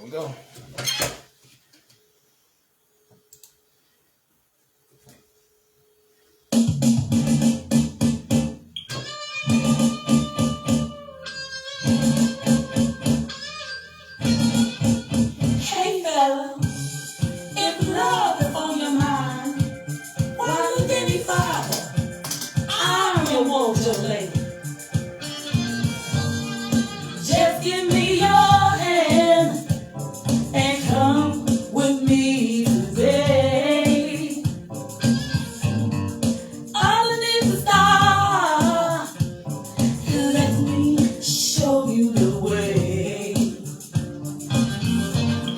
we go. Hey fella, if love is on your mind, why look any farther? I'm your Mojo Lady. Just give me your hand and come with me today. Underneath the stars, let me show you the way.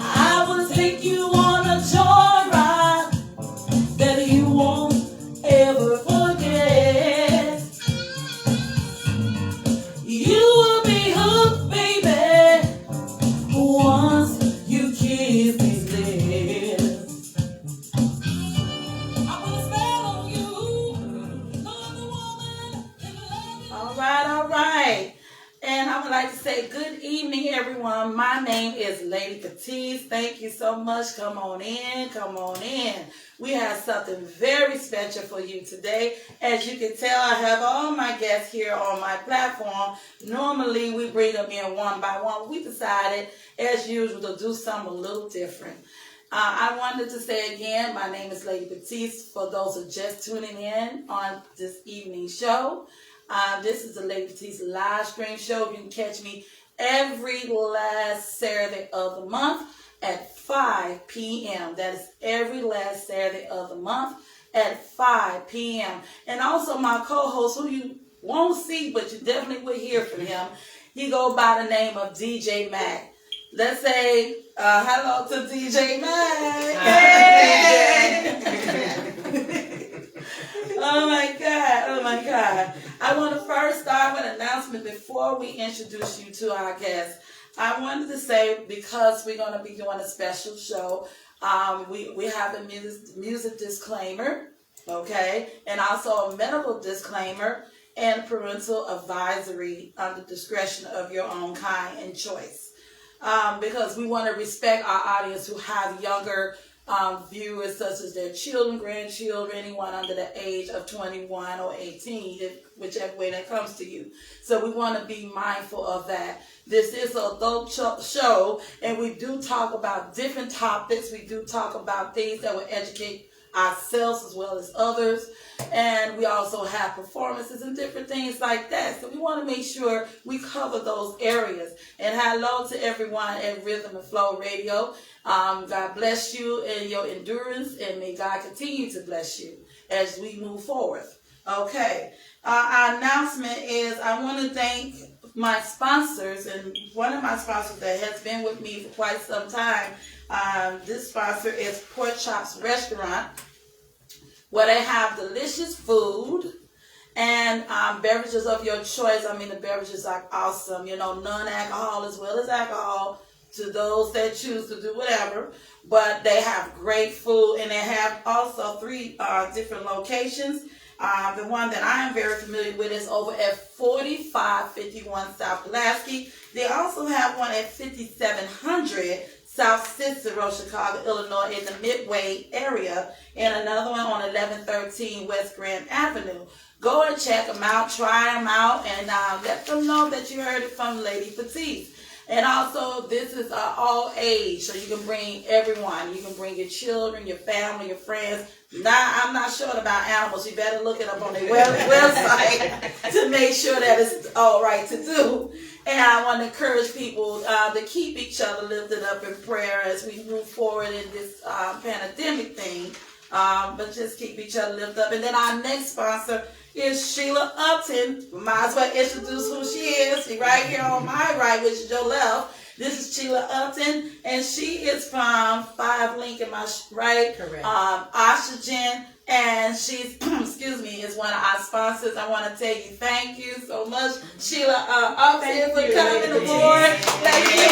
I will take you on a joyride that you won't ever forget. You will be hooked, baby, once you kiss these lips. I put a spell on you. No other woman can love you. All right. And I would like to say good evening, everyone. My name is Lady Patice. Thank you so much. Come on in. Come on in. We have something very special for you today. As you can tell, I have all my guests here on my platform. Normally, we bring them in one by one. We decided, as usual, to do something a little different. I wanted to say again, my name is Lady Patice. For those who are just tuning in on this evening's show, this is the Lady Patice Live Stream Show. You can catch me every last Saturday of the month at 5 p.m. That is every last Saturday of the month at 5 p.m. And also my co-host, who you won't see, but you definitely will hear from him. He goes by the name of DJ Mac. Let's say hello to DJ Mac. Hey! Oh my God. I want to first start with an announcement before we introduce you to our guests. I wanted to say, because we're going to be doing a special show, we have a music disclaimer, okay, and also a medical disclaimer and parental advisory under discretion of your own kind and choice. Because we want to respect our audience who have younger viewers, such as their children, grandchildren, anyone under the age of 21 or 18, whichever way that comes to you. So we want to be mindful of that. This is an adult show, and we do talk about different topics. We do talk about things that will educate ourselves as well as others. And we also have performances and different things like that. So we want to make sure we cover those areas. And hello to everyone at Rhythm and Flow Radio. God bless you and your endurance, and may God continue to bless you as we move forward. Okay. Our announcement is I want to thank my sponsors, and one of my sponsors that has been with me for quite some time. This sponsor is Pork Chops Restaurant, where they have delicious food and beverages of your choice. I mean, the beverages are awesome. You know, non-alcohol as well as alcohol to those that choose to do whatever. But they have great food, and they have also 3 different locations. The one that I am very familiar with is over at 4551 South Pulaski. They also have one at 5700 South Cicero, Chicago, Illinois, in the Midway area, and another one on 1113 West Grand Avenue. Go and check them out, try them out, and let them know that you heard it from Lady Patice. And also, this is all age, so you can bring everyone. You can bring your children, your family, your friends. Now, I'm not sure about animals. You better look it up on their website to make sure that it's all right to do. And I want to encourage people to keep each other lifted up in prayer as we move forward in this pandemic thing. But just keep each other lifted up. And then our next sponsor is Shelia Upton. Might as well introduce who she is. She's right here on my right, which is your left. This is Shelia Upton, and she is from 5 Lincoln, my right? Correct. Oxygen, and she's, excuse me, is one of our sponsors. I want to tell you thank you so much, Shelia Upton, for coming aboard. Thank you.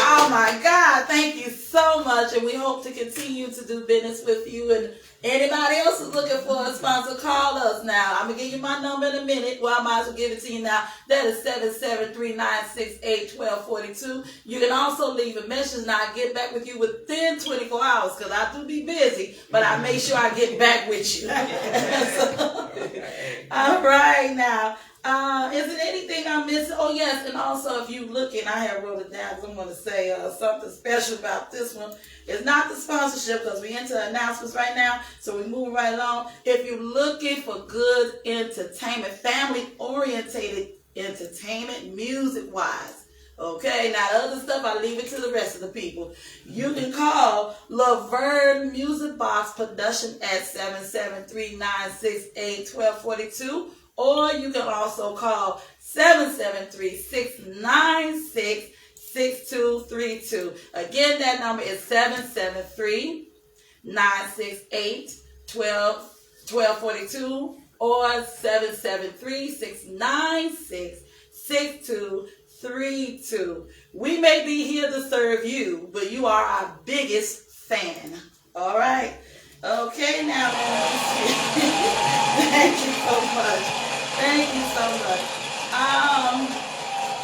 Oh my God, thank you so much, and we hope to continue to do business with you and Anybody else is looking for a sponsor, call us now. I'm going to give you my number in a minute. Well, I might as well give it to you now. That is 773-968-1242. You can also leave a message and I'll get back with you within 24 hours because I do be busy, but I make sure I get back with you. All right, now. Is it anything I'm missing? Oh, yes, and also if you looking, I have wrote it down because I'm going to say something special about this one. It's not the sponsorship because we're into announcements right now, so we're moving right along. If you're looking for good entertainment, family-orientated entertainment, music-wise, okay, now the other stuff, I leave it to the rest of the people. You can call Laverne Music Box Production at 773-968-1242. Or you can also call 773-696-6232. Again, that number is 773-968-1242 or 773-696-6232. We may be here to serve you, but you are our biggest fan. All right? Okay, now, thank you so much. Thank you so much.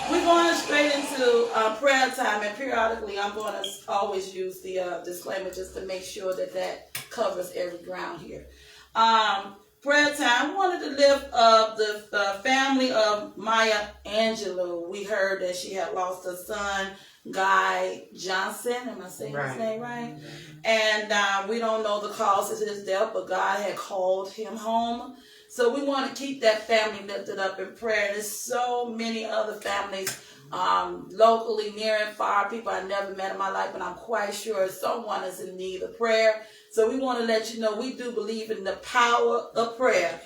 We're going straight into prayer time, and periodically I'm going to always use the disclaimer just to make sure that covers every ground here. Prayer time. I wanted to lift up the family of Maya Angelou. We heard that she had lost her son, Guy Johnson. Am I saying his name right? And we don't know the cause of his death, but God had called him home. So we want to keep that family lifted up in prayer. There's so many other families locally, near and far, people I never met in my life, but I'm quite sure someone is in need of prayer. So we want to let you know we do believe in the power of prayer.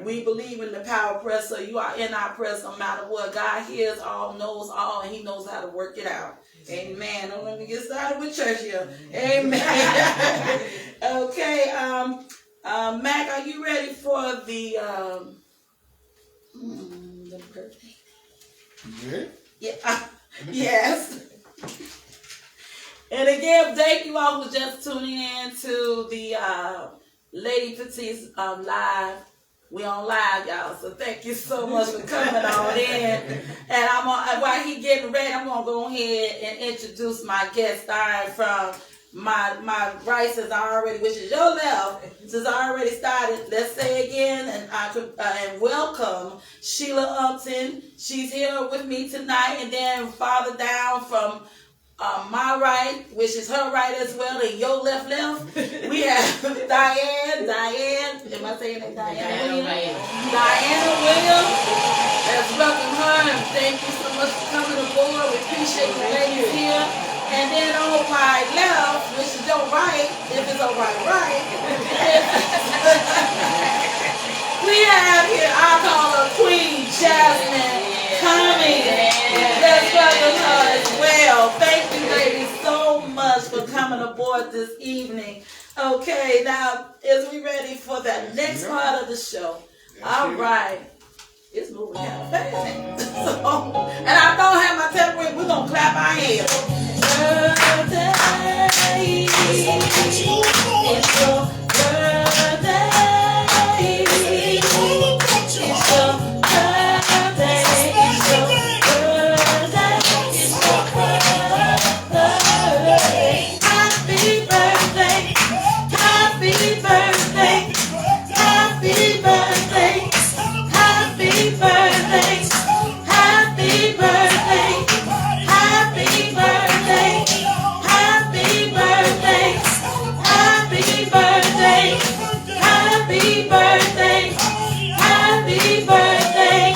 We believe in the power of prayer, so you are in our prayers no matter what. God hears all, knows all, and he knows how to work it out. Amen. Don't let me get started with church here. Amen. Okay, Mac, are you ready for the birthday? Yeah. Yeah. Yes. And again, thank you all for just tuning in to the Lady Patice Live. We on live, y'all. So thank you so much for coming on in. And while he getting ready, I'm gonna go ahead and introduce my guest star from my right since I already, which is your left, since I already started. Let's say again, and welcome Shelia Upton. She's here with me tonight, and then farther down from my right, which is her right as well, and your left, we have Diane. Am I saying that? Diana Williams. Let's welcome her, and thank you so much for coming aboard. We appreciate the ladies here. And then on my left, which is your right, if it's on my right, we have here, I call her Queen Jasmine Cummings. Let's welcome her as well. Thank you, ladies, so much for coming aboard this evening. Okay, now, is we ready for the next part of the show? All right. It's moving kind of fast. And I don't have my temporary. We're going to clap our hands. Birthday. It's your birthday. It's your birthday. It's your birthday. It's your birthday. Happy birthday. Happy birthday. Happy birthday. Happy birthday, happy birthday, happy birthday, happy birthday, happy birthday, happy birthday, happy birthday.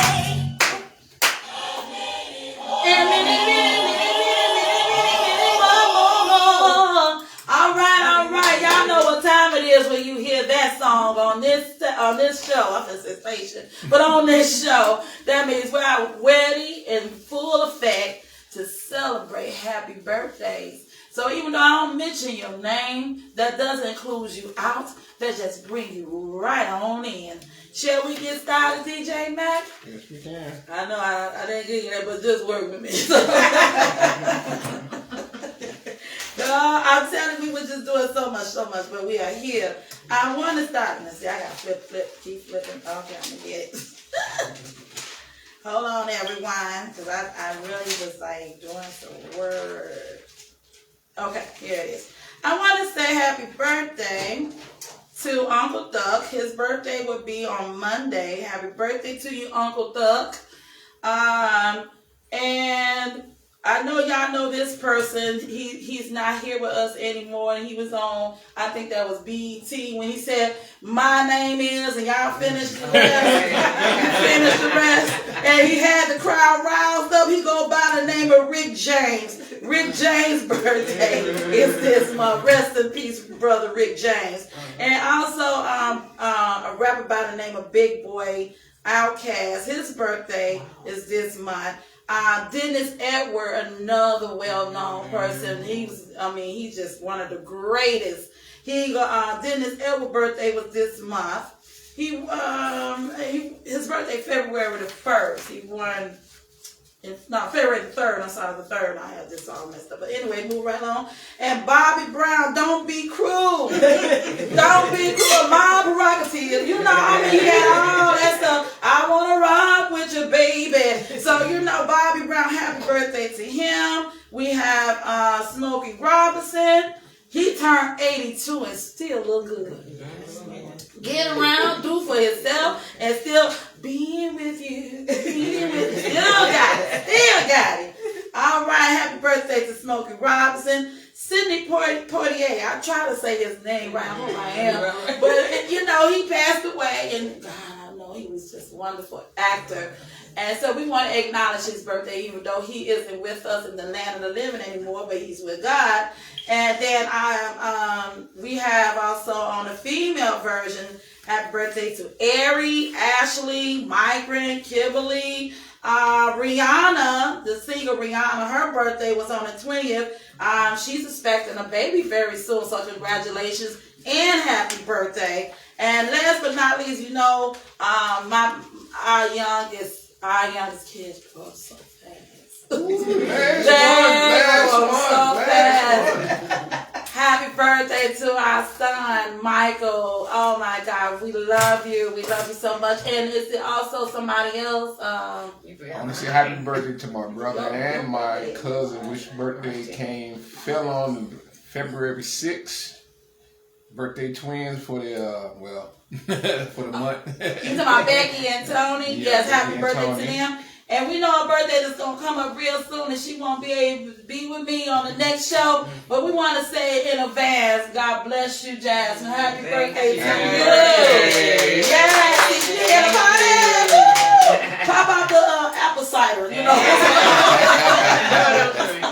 And many more. All right. Y'all know what time it is when you hear that song on this show. I'm going to say station, but on this show, that means we're ready in full effect to celebrate happy birthdays. So even though I don't mention your name, that doesn't include you out. That just bring you right on in. Shall we get started, DJ Mac? Yes, we can. I know I didn't get you that, but just work with me. I'm telling you, we were just doing doing so much, but we are here. I want to start. Let's see, I got to keep flipping. Okay, I'm going to get it. Hold on, everyone, because I really was like doing some work. Okay, here it is. I want to say happy birthday to Uncle Duck. His birthday would be on Monday. Happy birthday to you, Uncle Duck. And I know y'all know this person. He's not here with us anymore. And he was on, I think that was BET, when he said, "My name is," and y'all finished the rest. Finished the rest. And he had the crowd roused up. He go by the name of Rick James. Rick James' birthday is this month. Rest in peace, brother Rick James. And also a rapper by the name of Big Boy Outkast. His birthday is this month. Dennis Edward, another well-known person. He's just one of the greatest. Dennis Edward's birthday was this month. His birthday February the 1st. He won. February the 3rd. I'm sorry, the 3rd. I had this all messed up. But anyway, move right along. And Bobby Brown, don't be cruel. Don't be cruel. My prerogative. He had all that stuff. I want to rock with you, baby. So, Bobby Brown, happy birthday to him. We have Smokey Robinson. He turned 82 and still look good. Get around, do for himself, and still being with you. Still got it. All right, happy birthday to Smokey Robinson. Sidney Poitier, I try to say his name right, I hope I am. But, he passed away, and God, I know he was just a wonderful actor. And so we want to acknowledge his birthday, even though he isn't with us in the land of the living anymore, but he's with God. And then we have also on the female version, happy birthday to Ari, Ashley, Migrant, Kimberly, Rihanna, the singer Rihanna. Her birthday was on the 20th. She's expecting a baby very soon, so congratulations and happy birthday. And last but not least, our youngest kids grow up so fast. They grow so fast. Happy birthday to our son, Michael. Oh my God, we love you. We love you so much. And is there also somebody else? I want to say happy birthday to my brother and my cousin, which birthday fell on February 6th. Birthday twins for the for the month. You talking about Becky and Tony? Yes, happy birthday to them. And we know her birthday is going to come up real soon, and she won't be able to be with me on the next show. But we want to say in advance, God bless you, Jasmine. Happy birthday to you. Yes, yeah, pop out the apple cider,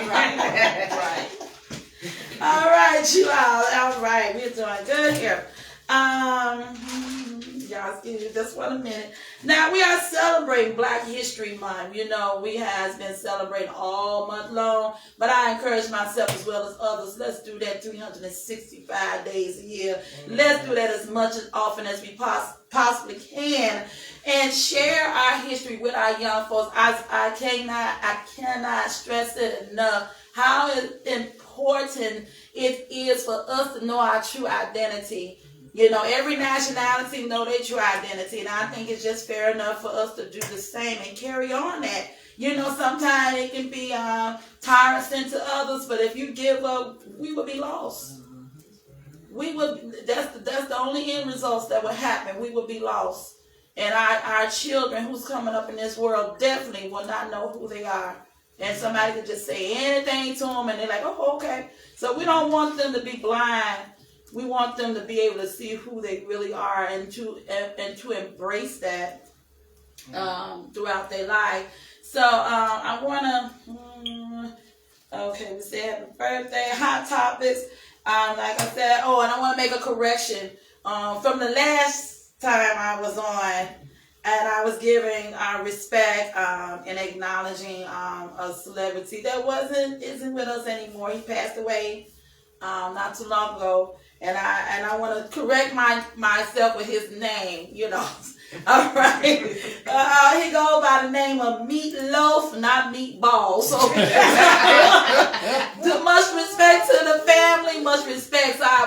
Right. All right, you all. All right, we're doing good here. Y'all excuse me just 1 minute. Now we are celebrating Black History Month. We has been celebrating all month long, but I encourage myself as well as others. Let's do that 365 days a year. Let's do that as much as often as we possibly can, and share our history with our young folks. I cannot stress it enough how important it is for us to know our true identity. Every nationality know their true identity, and I think it's just fair enough for us to do the same and carry on that. Sometimes it can be tiresome to others, but if you give up, we will be lost. That's the only end results that will happen. We will be lost, and our children who's coming up in this world definitely will not know who they are. And somebody could just say anything to them, and they're like, "Oh, okay." So we don't want them to be blind. We want them to be able to see who they really are, and to embrace that throughout their life. So I want to, we said happy birthday, hot topics. Like I said, and I want to make a correction from the last time I was on, and I was giving respect and acknowledging a celebrity that isn't with us anymore. He passed away not too long ago. And I want to correct myself with his name, All right. He goes by the name of Meatloaf, not Meatball. So much respect to the family, much respect to our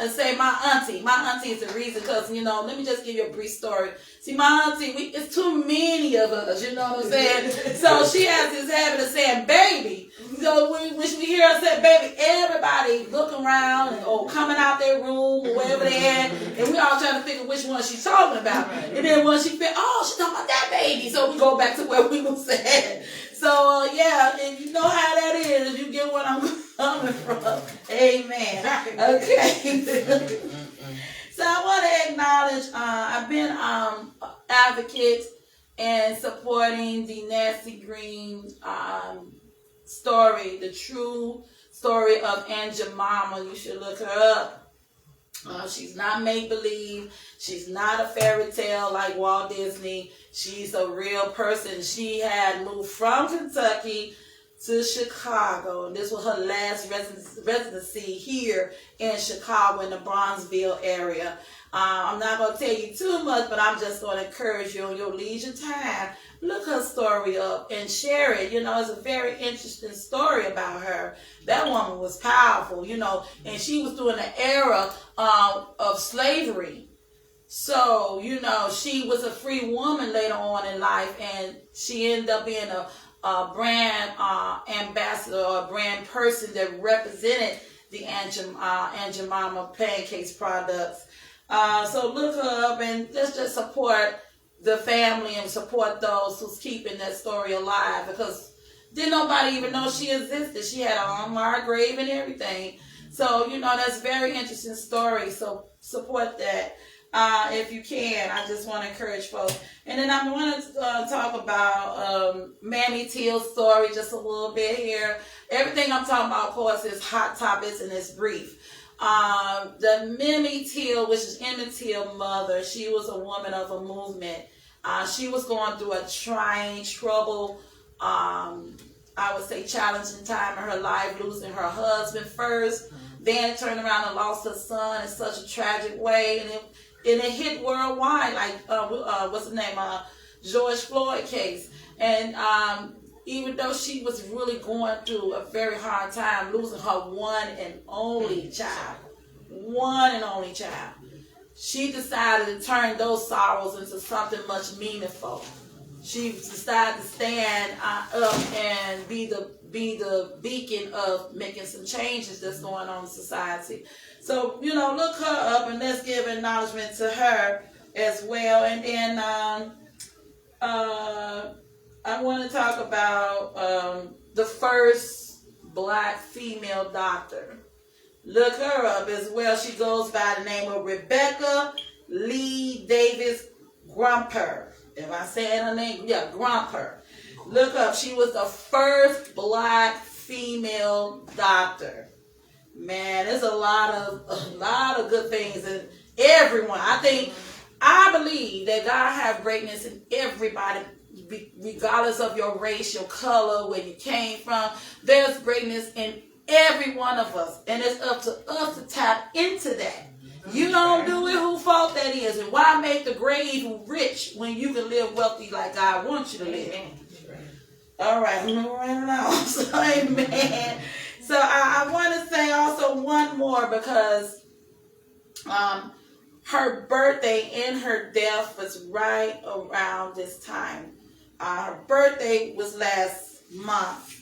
say my auntie. My auntie is the reason, because, you know, let me just give you a brief story. See, my auntie, it's too many of us, you know what I'm saying? So she has this habit of saying baby. So when we hear her say baby, everybody looking around or coming out their room or wherever they at, and we all trying to figure which one she's talking about. And then when she feel, oh, she's talking about that baby. So we go back to where we was at. So, yeah, and you know how that is. You get what I'm coming from. Amen. Okay. So I want to acknowledge, I've been advocate and supporting the Nancy Green story, the true story of Aunt Jemima. You should look her up. She's not make-believe. She's not a fairy tale like Walt Disney. She's a real person. She had moved from Kentucky to Chicago. And this was her last residency here in Chicago in the Bronzeville area. I'm not going to tell you too much, but I'm just going to encourage you on your leisure time. Look her story up and share it. You know, it's a very interesting story about her. That woman was powerful, you know, and she was during the era of slavery. So, you know, she was a free woman later on in life, and she ended up being a brand ambassador or a brand person that represented the Aunt Jemima Pancakes products. So look her up and let's just support the family and support those who's keeping that story alive, because didn't nobody even know she existed. She had an unmarked grave and everything. So, you know, that's a very interesting story. So support that if you can. I just want to encourage folks. And then I want to talk about Mammy Teal's story just a little bit here. Everything I'm talking about, of course, is hot topics and it's brief. The Mammy Teal, which is Emmett Till's mother, she was a woman of a movement. She was going through a trying, trouble, I would say challenging time in her life, losing her husband first, then turned around and lost her son in such a tragic way, and it hit worldwide, like what's the name, George Floyd case. And even though she was really going through a very hard time, losing her one and only child, she decided to turn those sorrows into something much meaningful. She decided to stand up and be the beacon of making some changes that's going on in society. So, you know, look her up and let's give acknowledgement to her as well. And then I want to talk about the first black female doctor. Look her up as well. She goes by the name of Rebecca Lee Davis Grumper. If I say her name, yeah, Grumper. Look up. She was the first black female doctor. Man, there's a lot of good things in everyone. I believe that God has greatness in everybody, regardless of your race, your color, where you came from. There's greatness in every one of us, and it's up to us to tap into that. You don't do it, who fault that is? And why make the grave rich when you can live wealthy like God wants you to live? All right, moving right along. So, amen. So I want to say also one more, because her birthday and her death was right around this time. Her birthday was last month,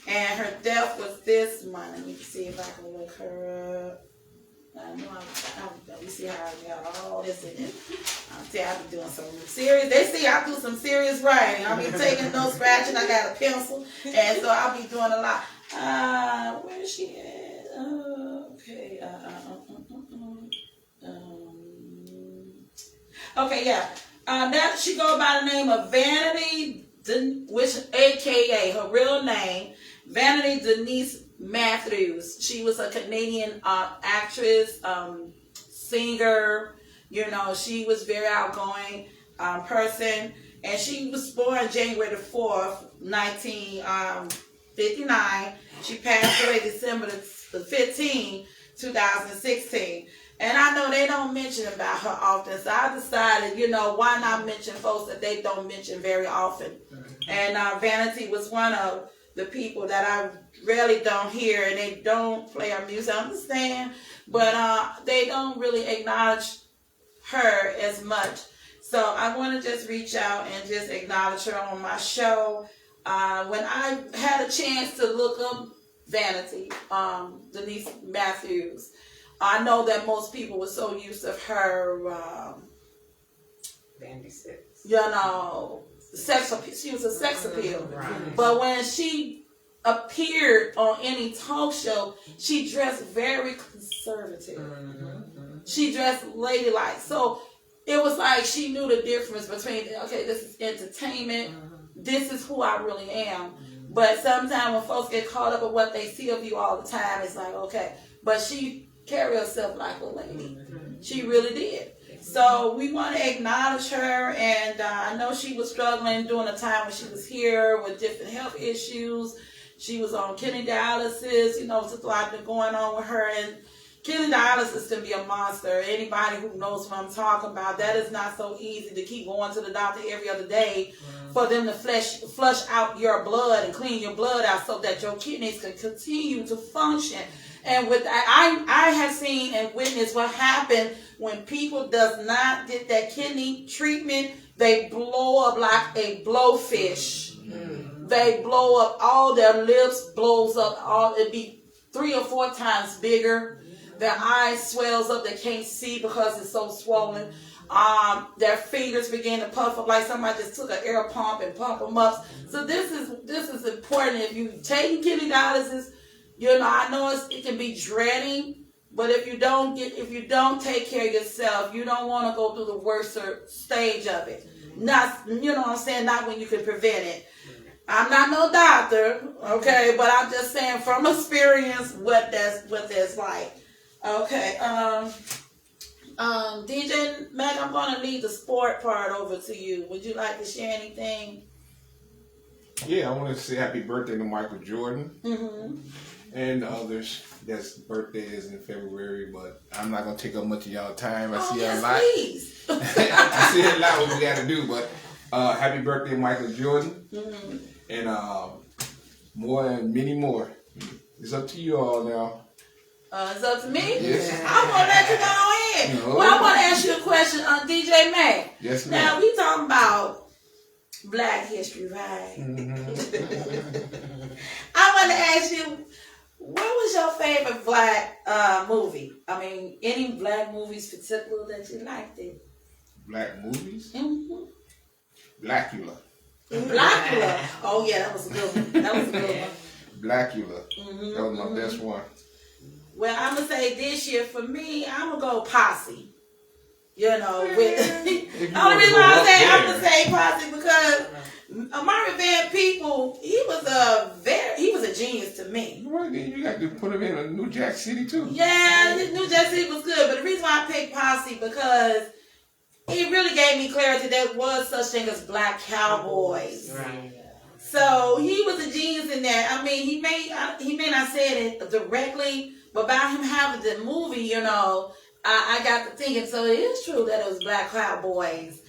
and her death was this month. Let me see if I can look her up. I know let me see how I got all this in it. I'll be doing some serious. They see I do some serious writing. I'll be taking no scratching. I got a pencil, and so I'll be doing a lot. Where is she at? Okay. Okay, yeah. That she go by the name of Vanity, which AKA her real name, Vanity Denise Matthews. She was a Canadian actress, singer. You know, she was very outgoing person, and she was born January the 4th, 1959. She passed away December the 15th, 2016. And I know they don't mention about her often, so I decided, you know, why not mention folks that they don't mention very often. And Vanity was one of the people that I really don't hear, and they don't play our music. I understand, but they don't really acknowledge her as much. So I want to just reach out and just acknowledge her on my show. When I had a chance to look up Vanity, Denise Matthews, I know that most people were so used to her, Vanity Six. you know, sex appeal. She was a sex appeal. Right. But when she appeared on any talk show, she dressed very conservative. Mm-hmm. She dressed ladylike. So it was like she knew the difference between, okay, this is entertainment. This is who I really am. But sometimes when folks get caught up with what they see of you all the time, it's like, okay. But she carried herself like a lady. She really did. So we want to acknowledge her, and I know she was struggling during the time when she was here with different health issues. She was on kidney dialysis, you know, just a lot been going on with her, and kidney dialysis can be a monster. Anybody who knows what I'm talking about, that is not so easy to keep going to the doctor every other day for them to flush out your blood and clean your blood out so that your kidneys can continue to function. And with that, I have seen and witnessed what happened when people does not get that kidney treatment. They blow up like a blowfish. They blow up, all their lips blows up, it be 3 or 4 times bigger. Their eyes swells up, they can't see because it's so swollen. Their fingers begin to puff up like somebody just took an air pump and pump them up. So this is important. If you taking kidney dialysis, you know, I know it can be dreading, but if you don't take care of yourself, you don't want to go through the worst stage of it. Not, you know what I'm saying, not when you can prevent it. I'm not no doctor, okay, but I'm just saying from experience what that's like. Okay, DJ Mac, I'm gonna leave the sport part over to you. Would you like to share anything? Yeah, I want to say happy birthday to Michael Jordan and others that's birthdays in February, but I'm not gonna take up much of y'all time. I see a lot. Please. I see a lot what we got to do, but happy birthday, Michael Jordan, and more and many more. It's up to you all now. It's up to me? Yes. I'm going to let you go ahead. No. Well, I want to ask you a question on DJ Mac. Yes, ma'am. Now, we talking about Black History, right? I want to ask you, what was your favorite Black movie? I mean, any Black movies particular that you liked it? Black movies? Blackula. Blackula. Oh, yeah, that was a good one. Blackula. That was my best one. Well, I'm going to say this year for me, I'm going to go Posse. You know, with only reason why I'm going to say Posse because Mario Van People, he was a genius to me. Well, then you got to put him in New Jack City too. Yeah, New Jack City was good, but the reason why I picked Posse because it really gave me clarity there was such thing as Black cowboys. Right. So he was a genius in that. I mean, he may not say it directly, but by him having the movie, you know, I got to thinking. So it is true that it was Black Cowboys.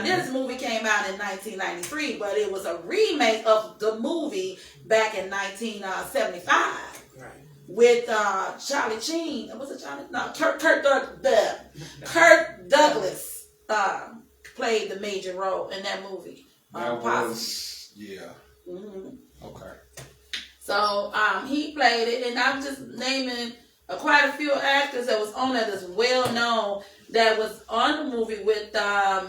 This movie came out in 1993, but it was a remake of the movie back in 1975 with Charlie Sheen. Was it Charlie? No, Kirk Douglas played the major role in that movie. Okay. So he played it, and I'm just naming quite a few actors that was on it that's well known that was on the movie with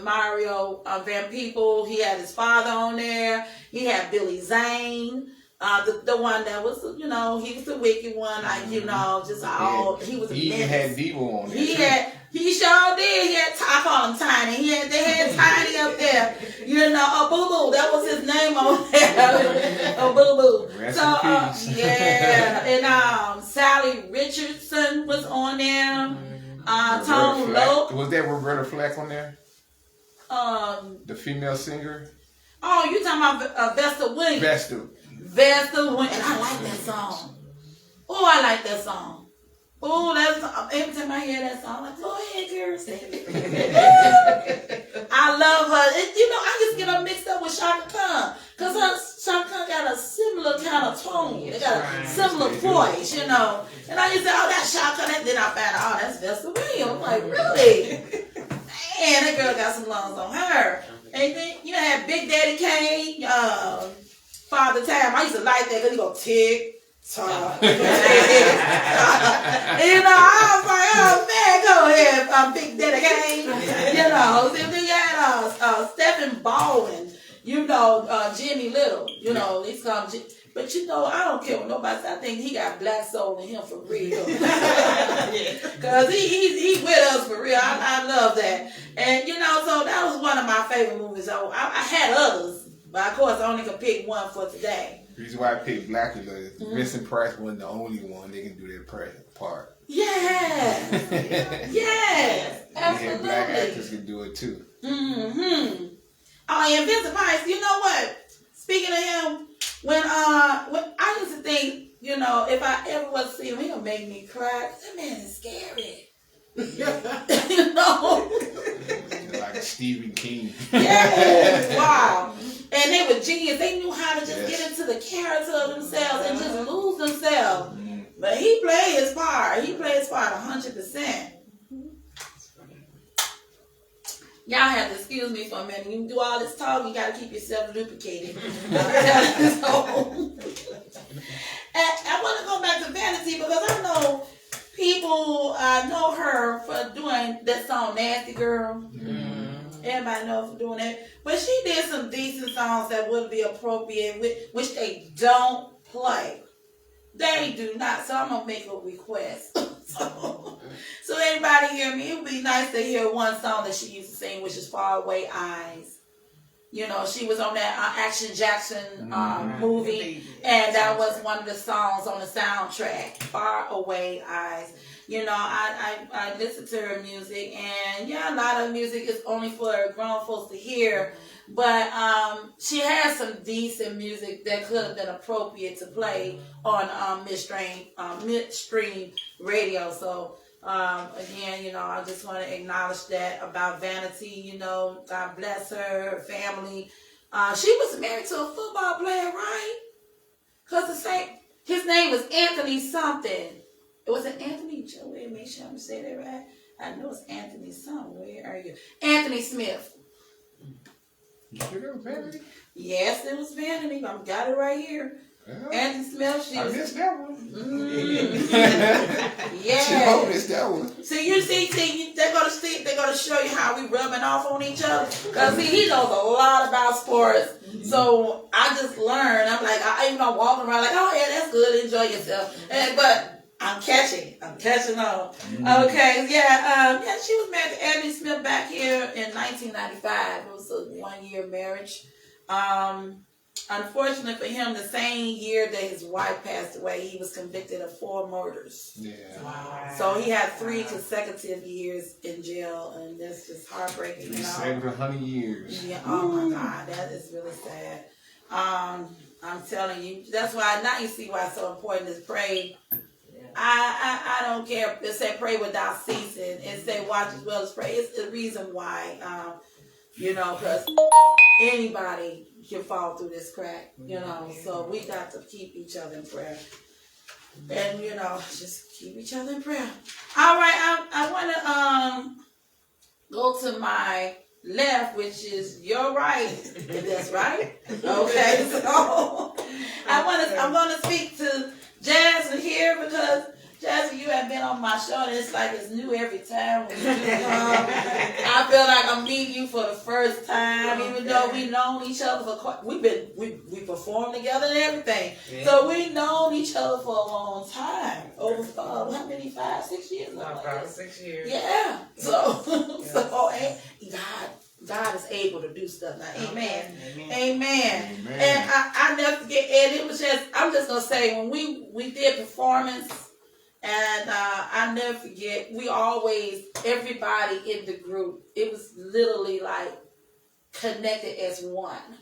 Mario Van People. He had his father on there. He had Billy Zane, the one that was, you know, he was the wicked one, like, you know, just all he was. He even had Devo on there. He sure did. He had, I call him Tiny. They had Tiny up there. You know, Boo Boo. That was his name on there. Boo Boo. So, yeah. And Sally Richardson was on there. Tom Lowe. Was that Roberta Flack on there? The female singer? Oh, you talking about Vesta Williams? Vesta Williams. And I like that song. Oh, I like that song. Oh, every time I hear that song, I'm like, go ahead, girl, sing it. I love her. You know, I just get her mixed up with Shaka Khan. Because Shaka Khan got a similar kind of similar tone. They got a similar voice, you know. And I used to say, oh, that's Shaka. And then I found out, oh, that's Vesta Williams. I'm like, really? Man, that girl got some lungs on her. And then you had Big Daddy Kane, Father Time. I used to like that because he go tick. You know, I was like, oh man, go ahead, Big Daddy Kane. You know, then you had Stephen Baldwin, you know, Jimmy Little, you know, he's called but you know, I don't care what nobody says. I think he got black soul in him for real. Because he with us for real. I love that. And you know, so that was one of my favorite movies. I had others, but of course I only could pick one for today. The reason why I picked Blackula is Vincent Price wasn't the only one that can do that part. Yes. Yes. Absolutely. Black actors can do it too. Mm-hmm. Oh, and Vincent Price, you know what? Speaking of him, when I used to think, you know, if I ever was to see him, he'll make me cry. That man is scary. You know? Like Stephen King. Yes. Wow. And they were genius. They knew how to just get into the character of themselves and just lose themselves. But he played his part. He played his part 100%. Y'all have to excuse me for a minute. You do all this talk, you got to keep yourself lubricated. And I want to go back to Vanity because I know people know her for doing that song Nasty Girl. Everybody knows for doing that. But she did some decent songs that would be appropriate, which they don't play. They do not. So I'm going to make a request. So everybody hear me. It would be nice to hear one song that she used to sing, which is Far Away Eyes. You know, she was on that Action Jackson movie, and that was one of the songs on the soundtrack, Far Away Eyes. You know, I listen to her music, and yeah, a lot of music is only for grown folks to hear, but she has some decent music that could have been appropriate to play on midstream radio. So again, you know, I just want to acknowledge that about Vanity. You know, God bless her family. She was married to a football player, right? Because his name was Anthony something. It was an Anthony Joe. Wait, make sure I'm saying that right. I know it's Anthony something. Where are you? Anthony Smith. You sure it was Vanity? Yes, it was Vanity. I've got it right here. Well, Anthony Smith. I missed that one. Yeah. She missed that one. See, you see, they're gonna show you how we rubbing off on each other. Cause see, he knows a lot about sports. So I just learned. I'm like, I'm walking around like, oh yeah, that's good. Enjoy yourself. But I'm catching on. Okay, yeah, she was married to Anthony Smith back here in 1995. It was a 1-year marriage. Unfortunately for him, the same year that his wife passed away, he was convicted of 4 murders. Yeah. Wow. So he had 3 consecutive years in jail, and that's just heartbreaking. He saved 100 years. Yeah. Oh my God, that is really sad. I'm telling you, that's why now you see why it's so important is pray. I don't care. It say pray without ceasing. It say watch as well as pray. It's the reason why, you know, because anybody can fall through this crack, you know. So we got to keep each other in prayer. And, you know, just keep each other in prayer. All right, I want to go to my left, which is your right. If that's right. Okay, so I want to speak to Jasmine here because Jasmine, you have been on my show, and it's like it's new every time when you come. I feel like I'm meeting you for the first time, even though we've known each other for quite. We performed together and everything, so we've known each other for a long time. Over how many? 5, 6 years? About 6 years. Yeah. So God is able to do stuff now. Amen. Amen. And I never forget, and it was just, I'm just going to say, when we did performance, and I never forget, we always, everybody in the group, it was literally like connected as one.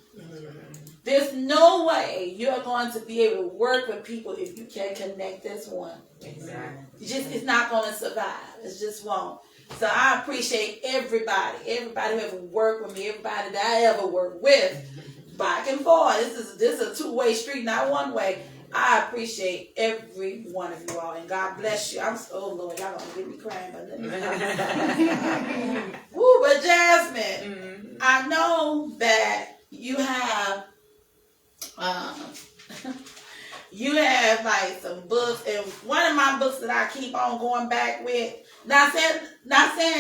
There's no way you're going to be able to work with people if you can't connect as one. Exactly. It's not going to survive. It just won't. So I appreciate everybody who ever worked with me, everybody that I ever worked with, back and forth. This is a 2-way street, not one way. I appreciate every one of you all, and God bless you. Oh Lord, y'all gonna get me crying, but let me Woo, but Jasmine, I know that you have you have like some books, and one of my books that I keep on going back with. Not saying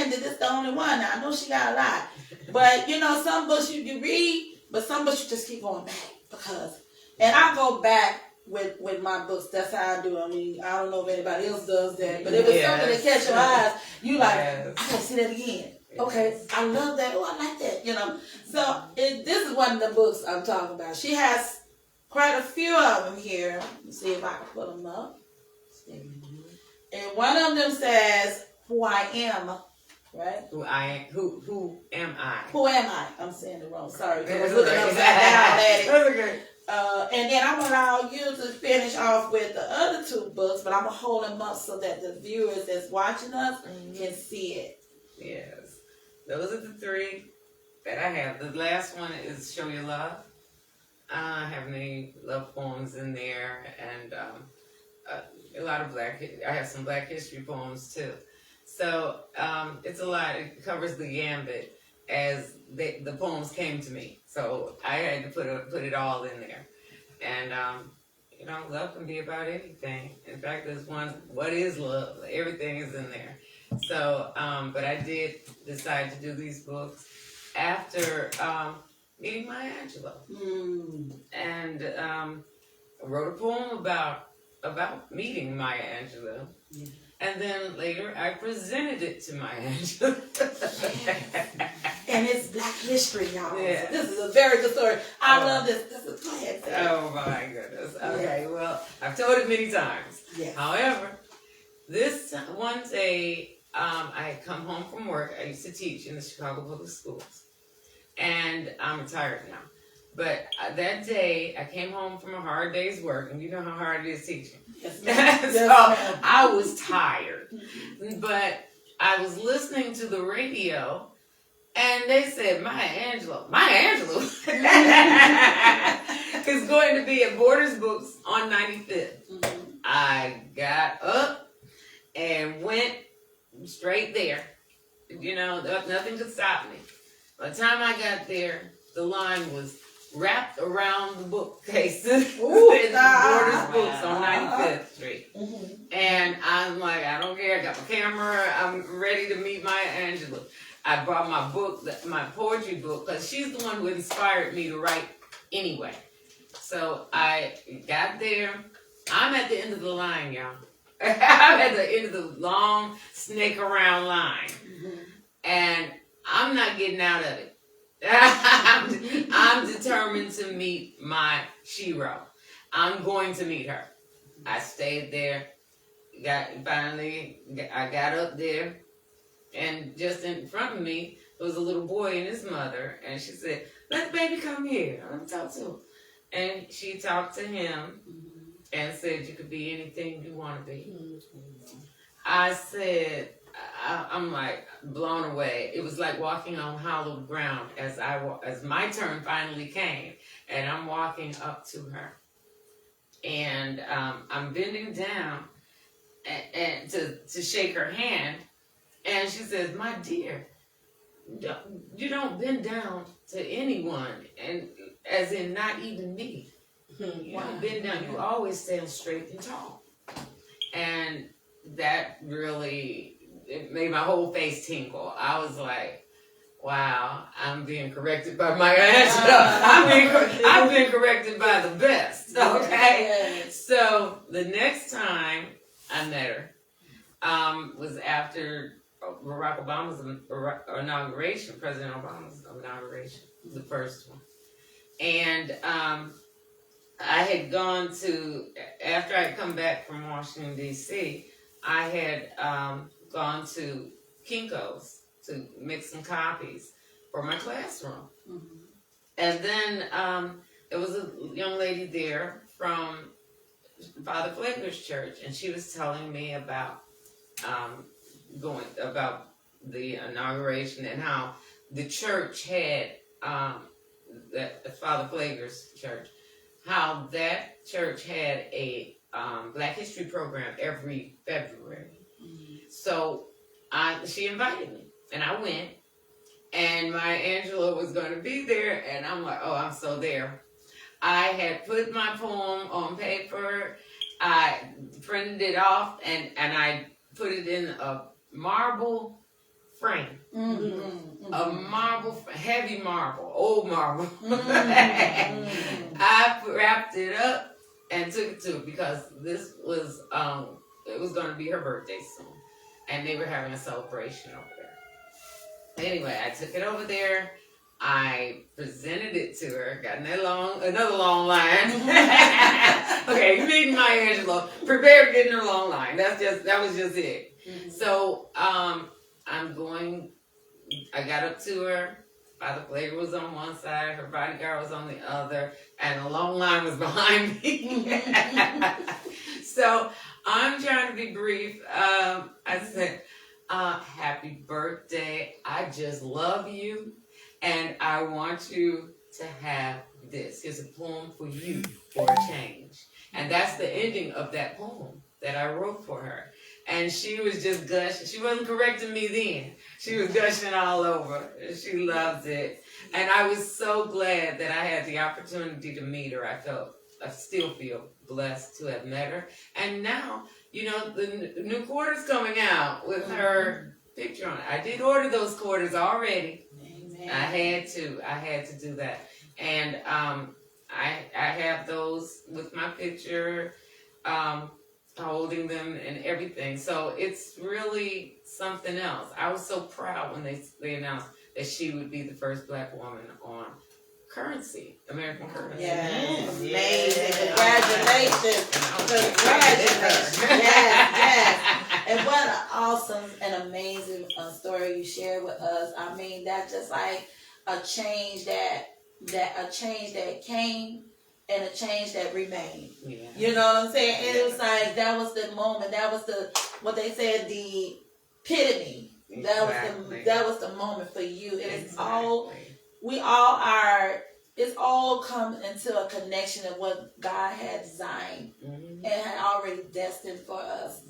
that this is the only one. I know she got a lot, but you know, some books you read, but some books you just keep going back because. And I go back with my books. That's how I do. I mean, I don't know if anybody else does that, but if it's something that catch your eyes, you like, I gotta see that again. Okay, I love that. Oh, I like that. You know. So this is one of the books I'm talking about. She has quite a few of them here. Let's see if I can put them up. And one of them says, "Who I am." Right? Who am I? Who am I? I'm saying it wrong. Sorry. I was looking upside down at it. That's okay. And then I'm going to allow you to finish off with the other two books, but I'm going to hold them up so that the viewers that's watching us can see it. Yes. Those are the three that I have. The last one is Show Your Love. I have many love poems in there, and a lot of I have some Black history poems too. So it's a lot. It covers the gambit as the poems came to me. So I had to put it all in there. And, you know, love can be about anything. In fact, there's one, what is love? Everything is in there. So, but I did decide to do these books after meeting Maya Angelou. And I wrote a poem about meeting Maya Angelou. And then later, I presented it to Maya Angelou. And it's Black history, y'all. Yeah. So this is a very good story. I love this. Go ahead, Sarah. Oh, my goodness. Okay, well, I've told it many times. Yes. However, this one day, I had come home from work. I used to teach in the Chicago Public Schools. And I'm retired now. But that day, I came home from a hard day's work, and you know how hard it is teaching. Yes, ma'am. So I was tired. But I was listening to the radio, and they said, Maya Angelou is going to be at Borders Books on 95th. I got up and went straight there. You know, nothing could stop me. By the time I got there, the line was wrapped around the bookcases in Borders Books on 95th Street. And I'm like, I don't care. I got my camera. I'm ready to meet Maya Angelou. I brought my book, my poetry book, because she's the one who inspired me to write anyway. So I got there. I'm at the end of the line, y'all. I'm at the end of the long snake around line. And I'm not getting out of it. I'm determined to meet my shero. I'm going to meet her. I stayed there. I got up there, and just in front of me there was a little boy and his mother, and she said, "Let the baby come here. Let me talk to him." And she talked to him and said, "You could be anything you want to be." I said, I'm like blown away. It was like walking on hallowed ground as my turn finally came, and I'm walking up to her, and I'm bending down and to shake her hand, and she says, "My dear, you don't bend down to anyone, and as in not even me. You don't bend down. You always stand straight and tall." And that really, it made my whole face tingle. I was like, wow, I'm being corrected by Maya Angelou. I've been corrected by the best, okay? So the next time I met her was after Barack Obama's inauguration, President Obama's inauguration, the first one. And I had gone to, after I had come back from Washington, D.C., I had gone to Kinko's to make some copies for my classroom. And then there was a young lady there from Father Flager's church, and she was telling me about about the inauguration and how the church had, Father Flager's church how that church had a Black History program every February. So she invited me, and I went. And my Angela was going to be there, and I'm like, oh, I'm so there. I had put my poem on paper. I printed it off, and I put it in a marble frame. A marble, heavy marble, old marble. I wrapped it up and took it to her because this was, it was going to be her birthday soon. And they were having a celebration over there. Anyway, I took it over there. I presented it to her. Got another long line. Okay, meeting my Angela. Prepared to get in her long line. That was just it. So I got up to her. Father Flavor was on one side, her bodyguard was on the other, and a long line was behind me. So I'm trying to be brief. I said, happy birthday. I just love you, and I want you to have this. Here's a poem for you for a change. And that's the ending of that poem that I wrote for her. And she was just gushing. She wasn't correcting me then. She was gushing all over. She loves it. And I was so glad that I had the opportunity to meet her. I still feel blessed to have met her. And now, you know, the new quarters coming out with her picture on it. I did order those quarters already. Amen. I had to do that. And I have those with my picture, holding them and everything. So it's really something else. I was so proud when they announced that she would be the first Black woman on currency, American currency. Yes, amazing. Congratulations. Congratulations. Yes. And what an awesome and amazing story you shared with us. I mean, that's just like a change that came and a change that remained. Yeah. You know what I'm saying? And it was like, that was the moment. That was what they said, the epitome. Exactly. That was the moment for you. And it's it's all come into a connection of what God had designed and had already destined for us.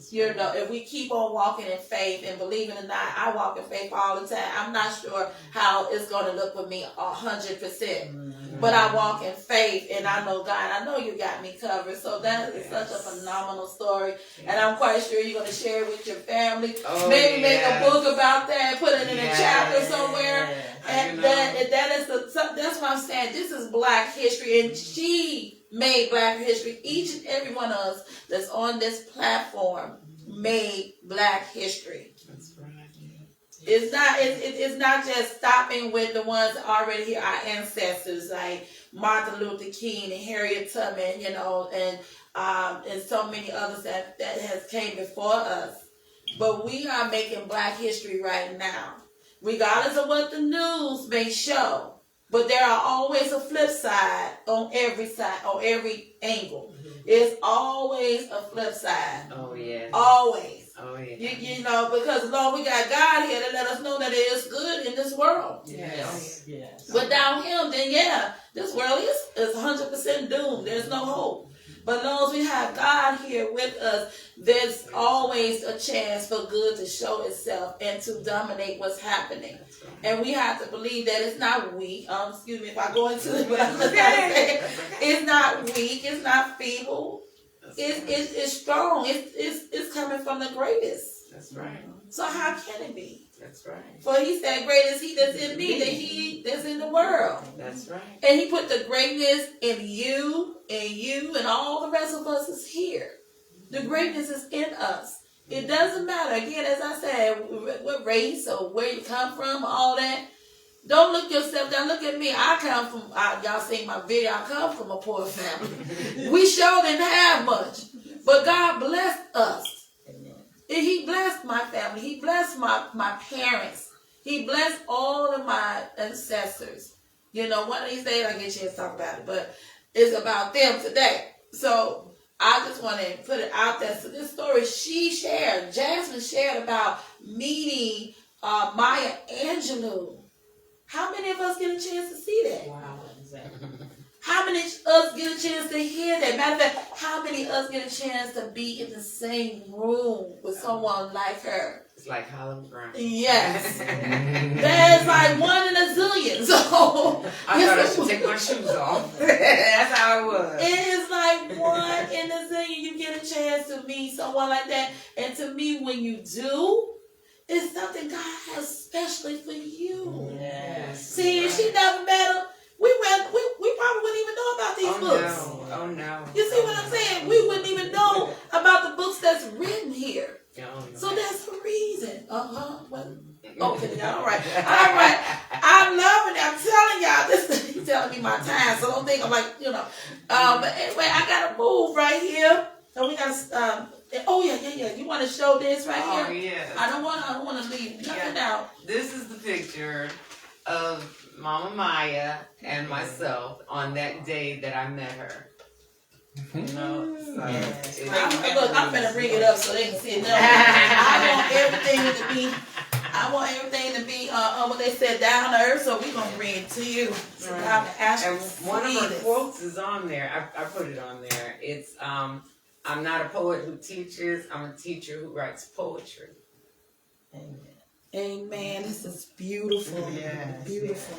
You know, if we keep on walking in faith and believing or not, I walk in faith all the time. I'm not sure how it's going to look for me 100%. But I walk in faith, and I know, God, I know you got me covered. So that is such a phenomenal story. And I'm quite sure you're going to share it with your family. Maybe make a book about that, put it in a chapter somewhere. And that's what I'm saying. This is Black history, and she made Black history. Each and every one of us that's on this platform made Black history. That's right. It's not just stopping with the ones already here, our ancestors like Martin Luther King and Harriet Tubman, you know, and so many others that has came before us. But we are making Black history right now, regardless of what the news may show. But there are always a flip side on every angle. It's always a flip side. Oh yeah. Always. Oh yeah. You know, because Lord, we got God here to let us know that there is good in this world. Yes. Yes. Without Him, then this world is 100% doomed. There's no hope. But as long as we have God here with us, there's always a chance for good to show itself and to dominate what's happening. And we have to believe that it's not weak. Excuse me if I go into it, but I'm just trying to say it's not weak. It's not feeble. It's strong. It's coming from the greatest. That's right. So how can it be? That's right. For He said, "Great is He that's in me than he that's in the world." That's right. And He put the greatness in you, and all the rest of us is here. The greatness is in us. It doesn't matter. Again, as I said, what race or where you come from, all that. Don't look yourself down. Look at me. I come from, y'all seen my video, I come from a poor family. We sure didn't have much. But God blessed us. And He blessed my family. He blessed my parents. He blessed all of my ancestors. You know, one of these days I get a chance to talk about it, but it's about them today. So I just want to put it out there. So this story Jasmine shared about meeting Maya Angelou. How many of us get a chance to see that? Wow, exactly. How many of us get a chance to hear that? Matter of fact, how many of us get a chance to be in the same room with someone like her? It's like hollow ground. Yes. That's like 1 in a zillion. So I thought I should take my shoes off. That's how it was. it is like 1 in a zillion. You get a chance to meet someone like that. And to me, when you do, it's something God has especially for you. Yes. See, if she never met him, we probably wouldn't even know about these books. No. Oh no. You see what I'm saying? We wouldn't even know about the books that's written here. Oh, no. So that's the reason. Well, okay, all right. I'm loving it. I'm telling y'all, this is telling me my time. So don't think I'm like, But anyway, I gotta move right here. So we got yeah. You want to show this right here? Oh yeah. I don't want to leave nothing out. This is the picture of Mama Maya and myself on that day that I met her. You know, so I'm gonna bring it up so they can see it. No, I want everything to be what they said, down to earth. So we're gonna bring it to you. So y'all can actually and one of her quotes is on there. I put it on there. It's I'm not a poet who teaches. I'm a teacher who writes poetry. Amen. Amen. This is beautiful. Yes. Beautiful.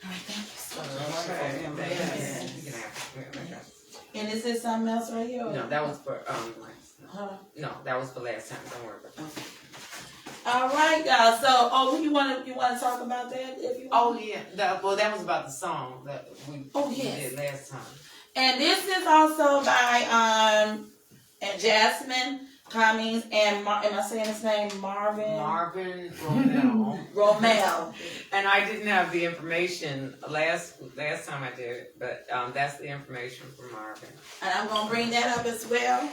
All right, thank you so much. Yes. And is there something else right here? No, that was for No, that was for last time. Don't worry about that. Okay. All right, guys. So, you want to talk about that? If you want? Oh yeah. That was about the song that we did last time. And this is also by and Jasmine Cummings and am I saying his name? Marvin Romel. And I didn't have the information last time I did it, but that's the information from Marvin. And I'm gonna bring that up as well.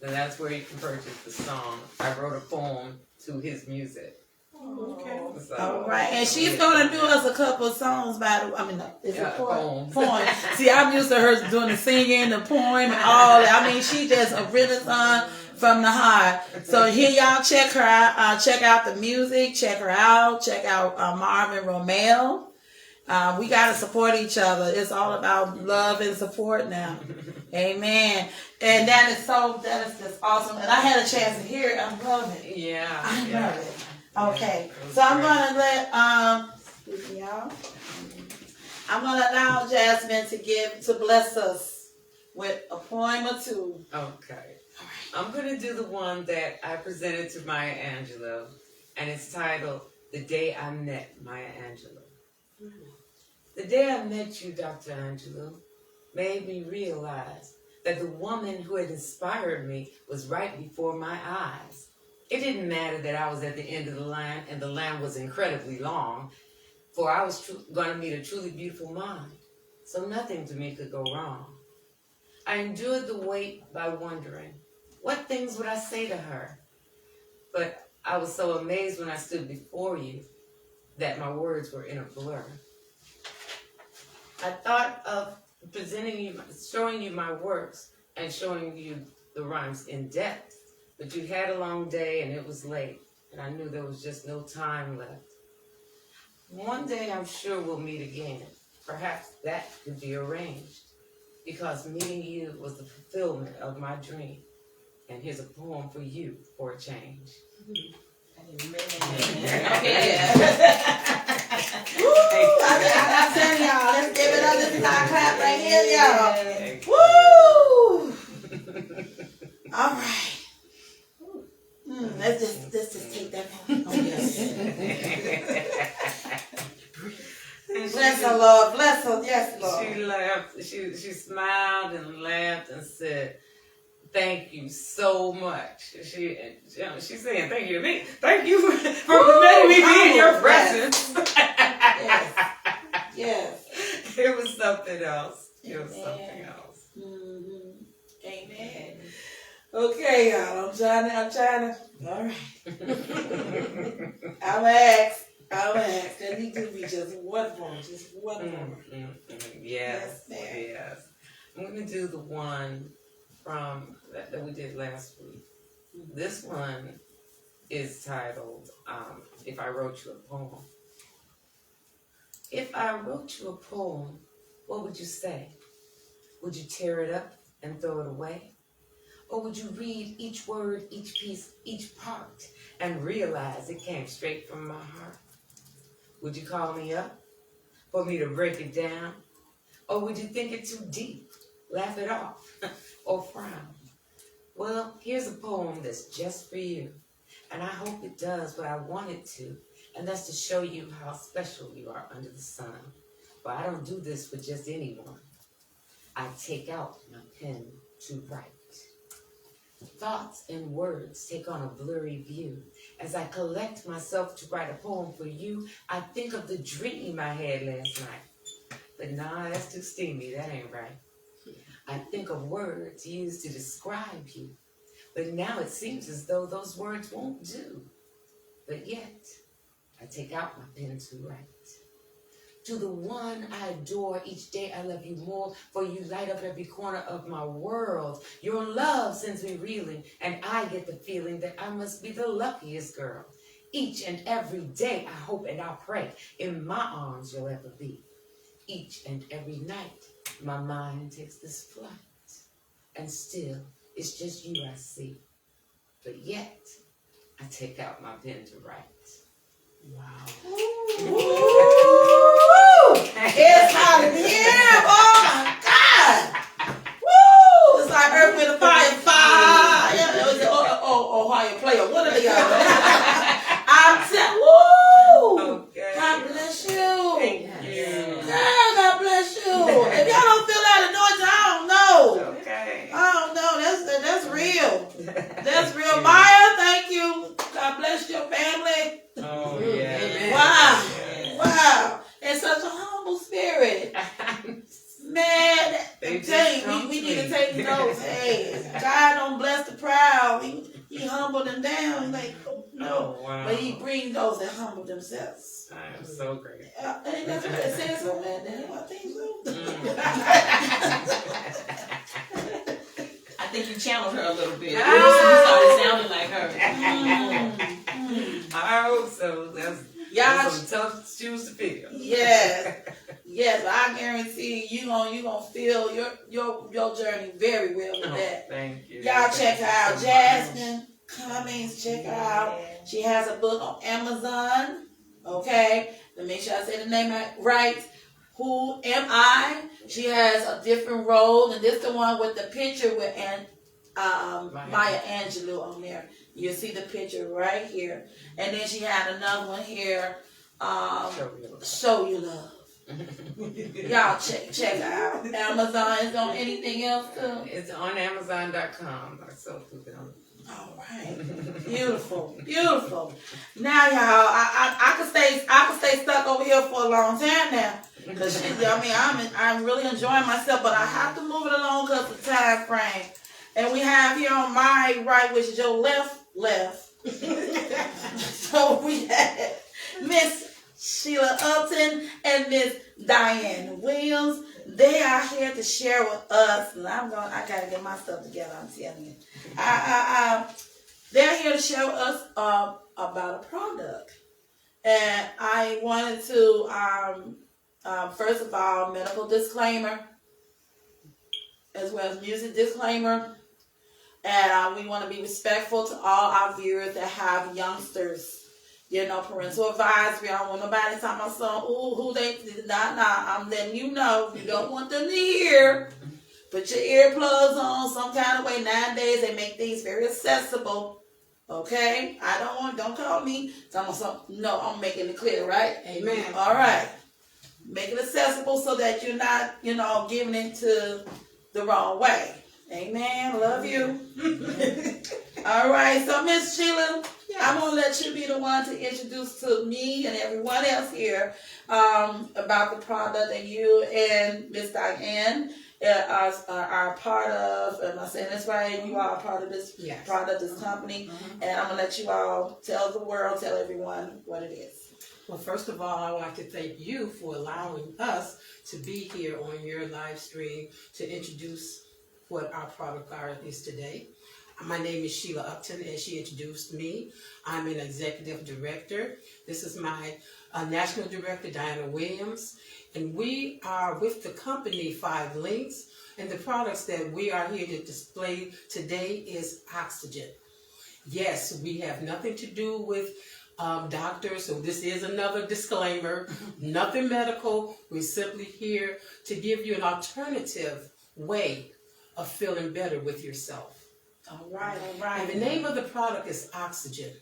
And that's where you can purchase the song. I wrote a poem to his music. Okay. So, all right, and she's gonna do us a couple of songs by the. I mean, it's a poem. See, I'm used to her doing the singing, the poem, and all that. I mean, she just a renaissance from the heart. So here, y'all check her out. Check out the music. Check her out. Check out Marvin Romel. We gotta support each other. It's all about love and support now. Amen. And that is just awesome. And I had a chance to hear it. I love it. Yeah. I love it. Okay, so I'm gonna let excuse me, y'all. I'm gonna allow Jasmine to bless us with a poem or two. Okay, I'm gonna do the one that I presented to Maya Angelou, and it's titled "The Day I Met Maya Angelou." The day I met you, Dr. Angelou, made me realize that the woman who had inspired me was right before my eyes. It didn't matter that I was at the end of the line and the line was incredibly long, for I was going to meet a truly beautiful mind, so nothing to me could go wrong. I endured the wait by wondering, what things would I say to her? But I was so amazed when I stood before you that my words were in a blur. I thought of showing you my works and showing you the rhymes in depth. But you had a long day and it was late, and I knew there was just no time left. One day I'm sure we'll meet again. Perhaps that could be arranged, because meeting you was the fulfillment of my dream. And here's a poem for you for a change. Amen. Okay. I'm telling y'all, let's give it up. This is our clap right here, y'all. Woo! All right. Let's just take that point. Oh, yes. Bless her, Lord. Bless her. Yes, Lord. She laughed. She smiled and laughed and said, "Thank you so much." She's saying thank you to me. Thank you for letting me be in your presence. Yes. It was something else. It was something else. Mm-hmm. Amen. Okay, y'all. I'm trying to. All right. I'll ask. There need to be just one more. Yes. Yes, ma'am. Yes. I'm going to do the one from that we did last week. This one is titled, If I Wrote You a Poem. If I wrote you a poem, what would you say? Would you tear it up and throw it away? Or would you read each word, each piece, each part, and realize it came straight from my heart? Would you call me up for me to break it down? Or would you think it too deep, laugh it off, or frown? Well, here's a poem that's just for you. And I hope it does what I want it to. And that's to show you how special you are under the sun. But I don't do this for just anyone. I take out my pen to write. Thoughts and words take on a blurry view. As I collect myself to write a poem for you, I think of the dream I had last night. But nah, that's too steamy, that ain't right. I think of words used to describe you. But now it seems as though those words won't do. But yet, I take out my pen to write. To the one I adore, each day I love you more, for you light up every corner of my world. Your love sends me reeling, and I get the feeling that I must be the luckiest girl. Each and every day I hope and I pray in my arms you'll ever be. Each and every night my mind takes this flight, and still it's just you I see. But yet I take out my pen to write. Wow. It's hot in here. Oh my God. Woo! It's like Earth, Wind, and Fire. Ohio Player. What are they all? I'm telling. Woo! Okay. God bless you. Thank you. Girl, God bless you. If y'all don't feel that anointing, I don't know. Okay. I don't know. That's real. That's real. Maya, thank you. God bless your family. Oh, yeah. Wow. Wow. And such a humble spirit. Man, I'm telling you, we need to take notes. Hey, God don't bless the proud. He humbled them down. He's like, no. Oh, wow. But he brings those that humble themselves. I am so great. Ain't that's what it says so, man? I think so. I think you channeled her a little bit. You started sounding like her. I hope so. That's some tough shoes to fill. Yes, I guarantee you gonna feel your journey very well with that. Thank you. Y'all check her out, Jasmine Cummings. Check her out. She has a book on Amazon. Okay, let me make sure I say the name right. Who Am I? She has a different role, and this the one with the picture with Maya Angelou on there. You see the picture right here, and then she had another one here. Show You Love. Y'all check out. Amazon is on anything else too? It's on Amazon.com. All right. Beautiful. Now y'all, I could stay stuck over here for a long time now. Cause I'm really enjoying myself, but I have to move it along because of the time frame. And we have here on my right, which is your left. So we have Miss Shelia Upton and Miss Diane Williams. They are here to share with us, and I gotta get my stuff together. I'm telling you, they're here to share with us about a product, and I wanted to first of all, medical disclaimer, as well as music disclaimer, and we want to be respectful to all our viewers that have youngsters. Parental advisory. I don't want nobody talking about some, who they, I'm letting you know, if you don't want them to hear, put your earplugs on some kind of way. Nowadays, they make things very accessible. Okay? Don't call me. No, I'm making it clear, right? Amen. All right. Make it accessible so that you're not, giving it to the wrong way. Amen. Love you. All right. So, Miss Shelia, I'm going to let you be the one to introduce to me and everyone else here about the product that you and Miss Diane are part of. Am I saying this right? You are a part of this product, this company. Mm-hmm. And I'm going to let you all tell everyone what it is. Well, first of all, I would like to thank you for allowing us to be here on your live stream to introduce what our product is today. My name is Shelia Upton, as she introduced me. I'm an executive director. This is my national director, Diana Williams, And we are with the company 5 Links, and the products that we are here to display today is Oxygen. Yes, we have nothing to do with doctors, so this is another disclaimer. Nothing medical. We're simply here to give you an alternative way of feeling better with yourself. All right, all right. And the name of the product is Oxygen.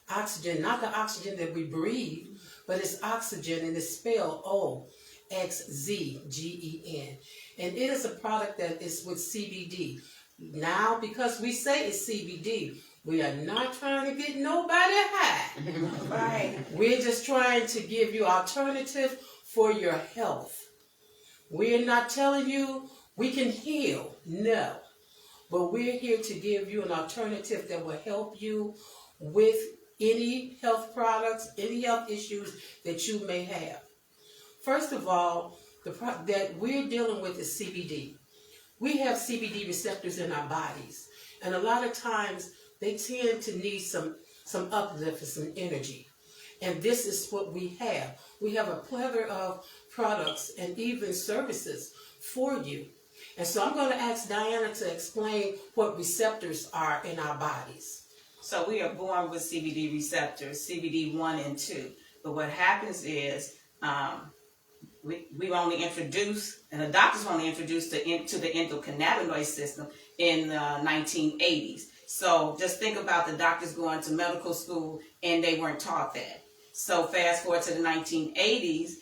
Oxygen, not the oxygen that we breathe, but it's oxygen, and it's spelled O-X-Z-G-E-N. And it is a product that is with CBD. Now, because we say it's CBD, we are not trying to get nobody high. Right. We're just trying to give you alternative for your health. We're not telling you we can heal, no. But we're here to give you an alternative that will help you with any health products, any health issues that you may have. First of all, the product that we're dealing with is CBD. We have CBD receptors in our bodies, and a lot of times they tend to need some uplift and some energy. And this is what we have. We have a plethora of products and even services for you. And so I'm going to ask Diana to explain what receptors are in our bodies. So we are born with CBD receptors, CBD 1 and 2. But what happens is we only introduced, and the doctors only introduced to the endocannabinoid system in the 1980s. So just think about the doctors going to medical school and they weren't taught that. So fast forward to the 1980s,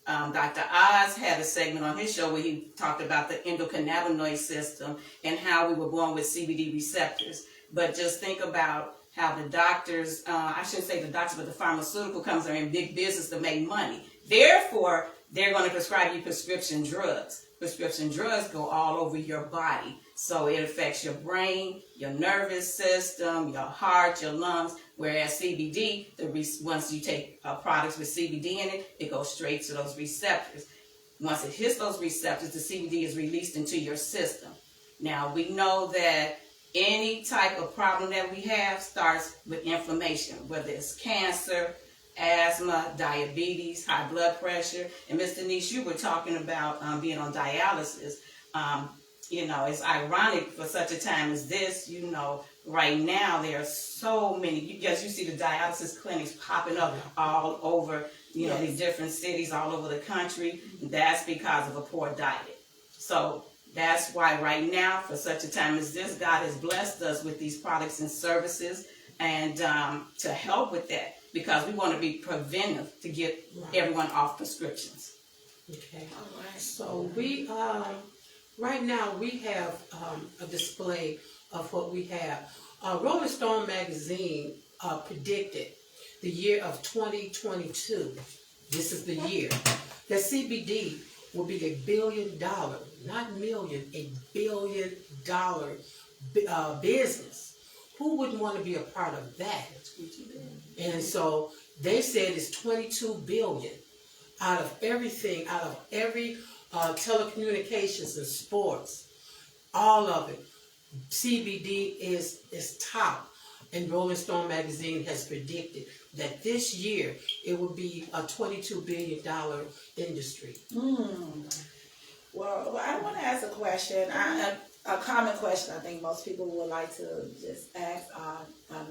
Dr. Oz had a segment on his show where he talked about the endocannabinoid system and how we were born with CBD receptors. But just think about how the doctors, I shouldn't say the doctors, but the pharmaceutical companies are in big business to make money. Therefore, they're going to prescribe you prescription drugs. Prescription drugs go all over your body. So it affects your brain, your nervous system, your heart, your lungs. Whereas CBD, once you take products with CBD in it, it goes straight to those receptors. Once it hits those receptors, the CBD is released into your system. Now, we know that any type of problem that we have starts with inflammation, whether it's cancer, asthma, diabetes, high blood pressure. And Ms. Denise, you were talking about being on dialysis. You know, it's ironic for such a time as this, you know, right now there are so many, you see the dialysis clinics popping up all over, you know, these different cities all over the country. That's because of a poor diet. So that's why right now, for such a time as this, God has blessed us with these products and services and to help with that, because we want to be preventive to get everyone off prescriptions. Okay. All right. So we, right now we have a display of what we have. Rolling Stone magazine predicted the year of 2022, this is the year, that CBD will be $1 billion, not million, $1 billion business. Who wouldn't want to be a part of that? And so they said it's 22 billion out of everything, out of every telecommunications and sports, all of it. CBD is top, and Rolling Stone magazine has predicted that this year it will be a $22 billion industry. Well, I want to ask a question, a common question I think most people would like to just ask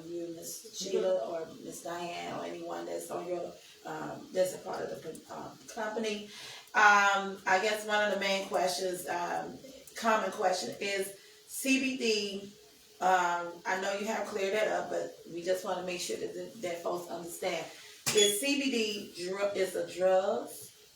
you, Ms. Shelia, or Ms. Diane, or anyone that's on your, that's a part of the company. I guess one of the main questions, common question is CBD. I know you have cleared that up, but we just want to make sure that folks understand. Is CBD is a drug,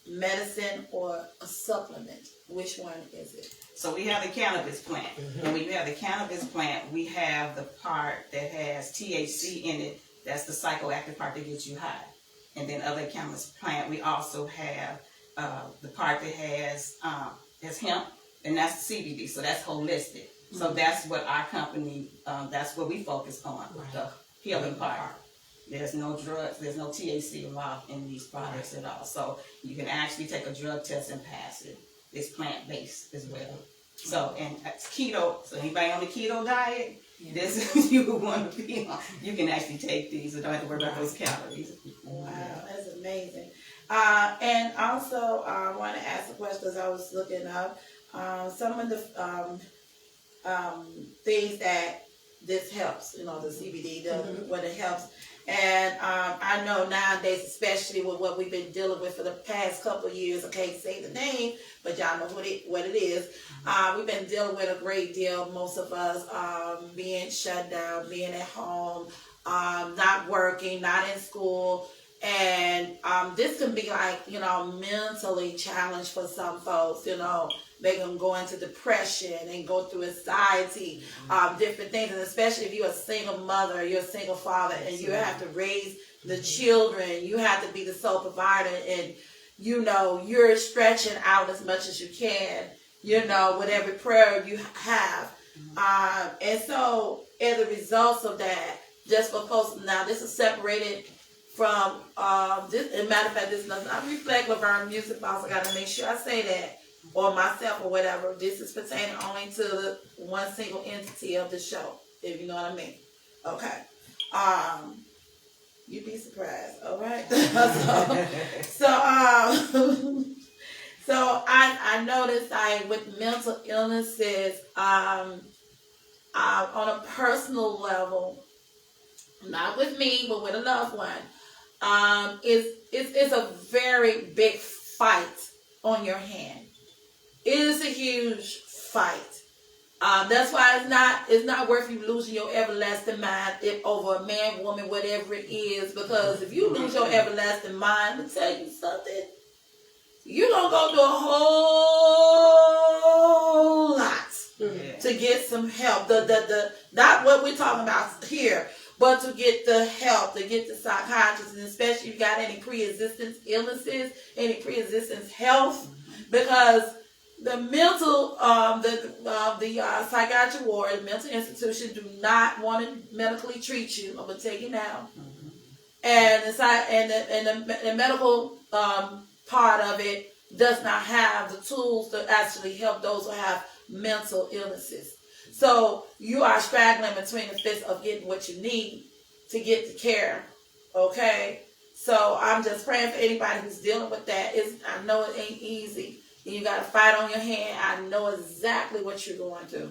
medicine, or a supplement? Which one is it? So we have the cannabis plant. And when you have the cannabis plant, we have the part that has THC in it. That's the psychoactive part that gets you high. And then other cannabis plant, we also have the part that has hemp, and that's CBD. So that's holistic. So that's what our company, that's what we focus on, the healing part. There's no drugs, there's no THC involved in these products at all. So you can actually take a drug test and pass it. It's plant-based as well. So, and it's keto, so anybody on the keto diet, this is you would want to be on. You can actually take these, so don't have to worry about those calories. Wow, that's amazing. And also, I want to ask a question because I was looking up some of the things that this helps, the CBD, what it helps. And I know nowadays, especially with what we've been dealing with for the past couple of years, I can't say the name, but y'all know what it is. We've been dealing with a great deal, most of us, being shut down, being at home, not working, not in school. And this can be like, mentally challenged for some folks, They can go into depression and go through anxiety, different things. And especially if you're a single mother, you're a single father, and you have to raise the children, you have to be the sole provider, and, you're stretching out as much as you can, with every prayer you have. And so as a result of that, just for folks, now this is separated from, this, as a matter of fact, this does not reflect Laverne Music Box. I got to make sure I say that, or myself or whatever. This is pertaining only to the one single entity of the show, if you know what I mean. Okay. You'd be surprised, all right? So I noticed with mental illnesses, on a personal level, not with me, but with a loved one, it's a very big fight on your hand. It is a huge fight. That's why it's not worth you losing your everlasting mind over a man, woman, whatever it is. Because if you lose your everlasting mind, let me tell you something, you're gonna go through a whole lot to get some help. The not what we're talking about here, but to get the help, to get the psychiatrist, and especially if you got any pre-existing illnesses, any pre-existing health, because the mental, the psychiatric ward, mental institution do not want to medically treat you. I'm gonna take you now, and the medical part of it does not have the tools to actually help those who have mental illnesses. So you are straggling between the fist of getting what you need to get the care. Okay, so I'm just praying for anybody who's dealing with that. I know it ain't easy. You got to fight on your hand. I know exactly what you're going through.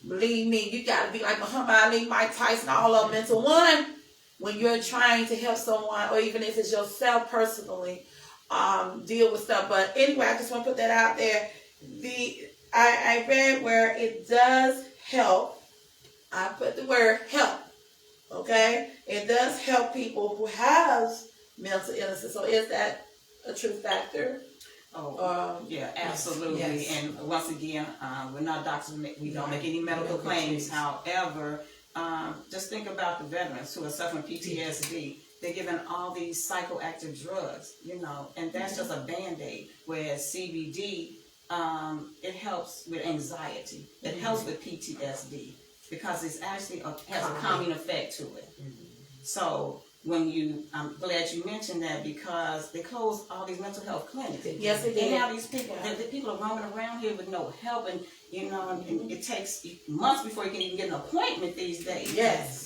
Believe me, you got to be like Muhammad Ali, Mike Tyson, all of them into one when you're trying to help someone, or even if it's yourself personally, deal with stuff. But anyway, I just want to put that out there. I read where it does help. I put the word help. Okay? It does help people who have mental illnesses. So is that a true factor? Yeah, absolutely. Yes. And once again, we're not doctors. We don't make any medical claims. However, just think about the veterans who are suffering PTSD. They're given all these psychoactive drugs, and that's just a Band-Aid. Whereas CBD, it helps with anxiety. It helps with PTSD because it's actually has a calming effect to it. So I'm glad you mentioned that because they closed all these mental health clinics. Yes, they did. And now these people, the people are roaming around here with no help, and and it takes months before you can even get an appointment these days. Yes.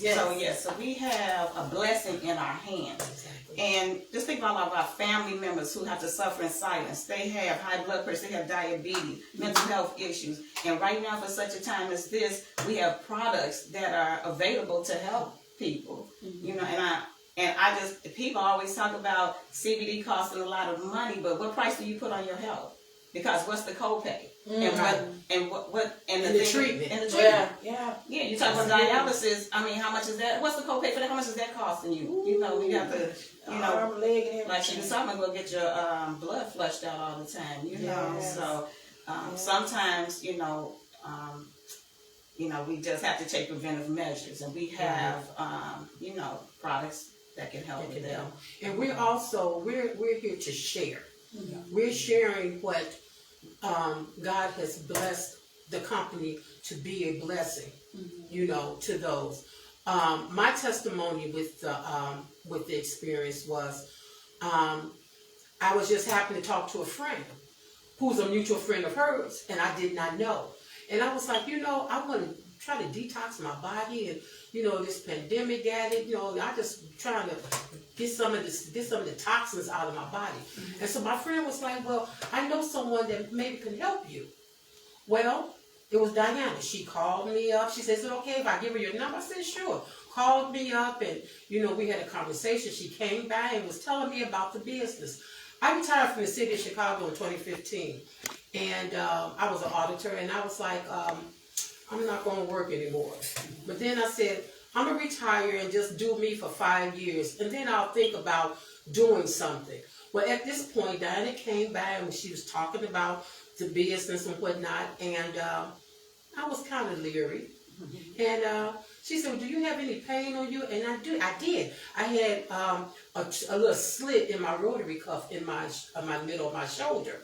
So we have a blessing in our hands. Exactly. And just think about all of our family members who have to suffer in silence. They have high blood pressure, they have diabetes, mental health issues. And right now, for such a time as this, we have products that are available to help people. And people always talk about CBD costing a lot of money, but what price do you put on your health? Because what's the copay? And the treatment. And the treatment. Yeah, you talk about dialysis. I mean, how much is that? What's the copay for that? How much is that costing you? We have to, like she was talking about, go get your blood flushed out all the time. So sometimes, we just have to take preventive measures, and we have, products that can help with that. And we're here to share. We're sharing what God has blessed the company to be a blessing, to those. My testimony with the experience was, I was just happening to talk to a friend who's a mutual friend of hers, and I did not know. And I was like, I want to try to detox my body, and this pandemic got it. I just trying to get some of the toxins out of my body. And so my friend was like, well, I know someone that maybe can help you. Well, it was Diana. She called me up. She said, is it okay if I give her your number? I said, sure. Called me up, and we had a conversation. She came by and was telling me about the business. I retired from the city of Chicago in 2015, and I was an auditor, and I was like, I'm not going to work anymore. But then I said, I'm going to retire and just do me for 5 years, and then I'll think about doing something. Well, at this point, Diana came by, and she was talking about the business and whatnot, and I was kind of leery. And she said, well, do you have any pain on you? And I did. I had a little slit in my rotary cuff in my middle of my shoulder.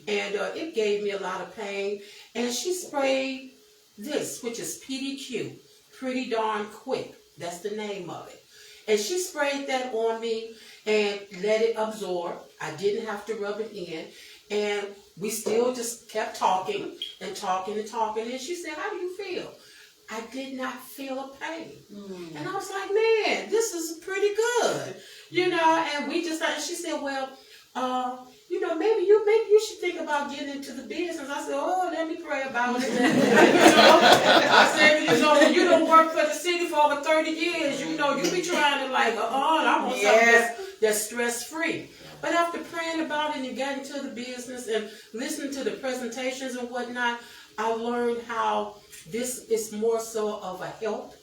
And it gave me a lot of pain. And she sprayed this, which is PDQ, Pretty Darn Quick. That's the name of it. And she sprayed that on me and let it absorb. I didn't have to rub it in. And we still just kept talking and talking and talking. And she said, how do you feel? I did not feel a pain. And I was like, man, this is pretty good. And we just, and she said, well, maybe you should think about getting into the business. I said, oh, let me pray about it. I said, you don't work for the city for over 30 years. You be trying to I want something that's stress-free. But after praying about it and getting into the business and listening to the presentations and whatnot, I learned how this is more so of a help.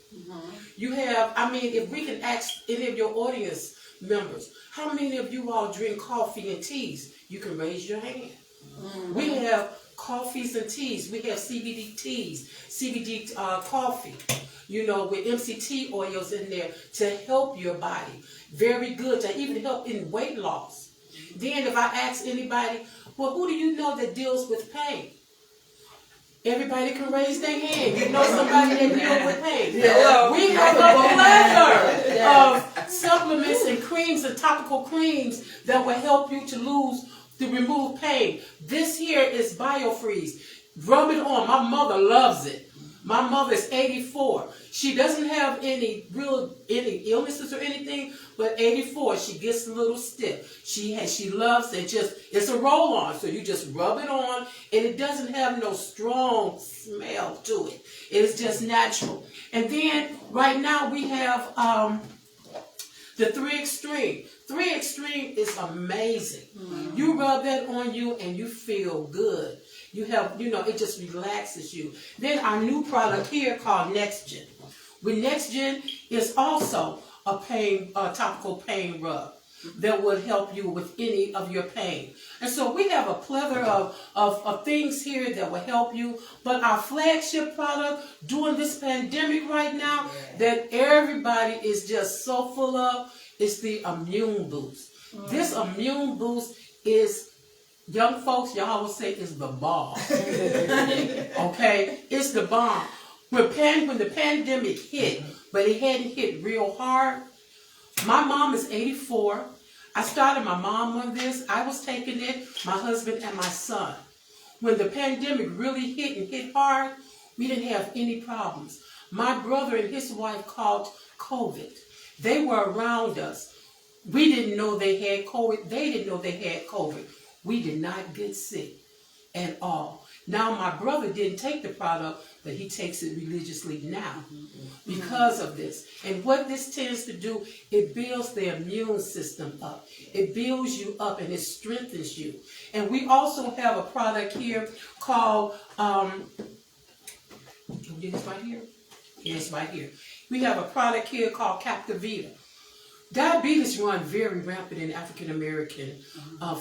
You have, if we can ask any of your audience members, how many of you all drink coffee and teas? You can raise your hand. We have coffees and teas. We have CBD teas, CBD coffee, with MCT oils in there to help your body. Very good to even help in weight loss. Then if I ask anybody, well, who do you know that deals with pain? Everybody can raise their hand. You know somebody that deals with pain. We have a plethora of supplements and creams and topical creams that will help you to remove pain. This here is BioFreeze. Rub it on. My mother loves it. My mother is 84. She doesn't have any illnesses or anything, but 84, she gets a little stiff. She loves it. It's a roll-on, so you just rub it on, and it doesn't have no strong smell to it. It is just natural. And then right now we have the 3 Extreme. 3 Extreme is amazing. You rub that on you, and you feel good. You have, it just relaxes you. Then our new product here called NextGen. With NextGen is also a topical pain rub that will help you with any of your pain. And so we have a plethora of things here that will help you. But our flagship product during this pandemic right now that everybody is just so full of is the Immune Boost. This Immune Boost is, young folks, y'all will say, is the bomb. Okay? It's the bomb. When the pandemic hit, but it hadn't hit real hard, my mom is 84. I started my mom on this. I was taking it, my husband and my son. When the pandemic really hit hard, we didn't have any problems. My brother and his wife caught COVID. They were around us. We didn't know they had COVID. They didn't know they had COVID. We did not get sick at all. Now, my brother didn't take the product, but he takes it religiously now because of this. And what this tends to do, it builds the immune system up. It builds you up and it strengthens you. And we also have a product here called, it's right here? Yes, right here. We have a product here called Captivita. Diabetes runs very rampant in African American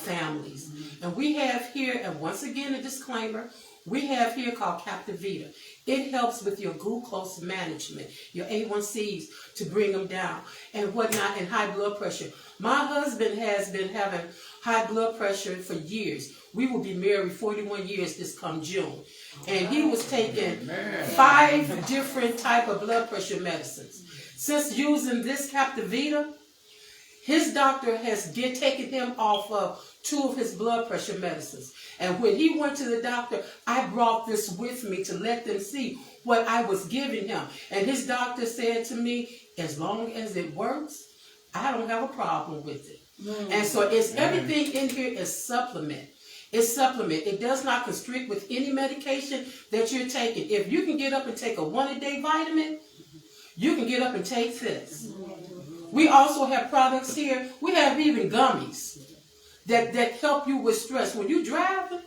families. And we have here, and once again a disclaimer, we have here called Captivita. It helps with your glucose management, your A1Cs, to bring them down and whatnot, and high blood pressure. My husband has been having high blood pressure for years. We will be married 41 years this come June. And he was taking 5 different type of blood pressure medicines. Since using this Captivita, His doctor has taken him off of 2 of his blood pressure medicines. And when he went to the doctor, I brought this with me to let them see what I was giving him. And his doctor said to me, as long as it works, I don't have a problem with it. And so it's everything in here is supplement. It's supplement. It does not constrict with any medication that you're taking. If you can get up and take a 1-a-day vitamin, you can get up and take this. We also have products here. We have even gummies that help you with stress. When you're driving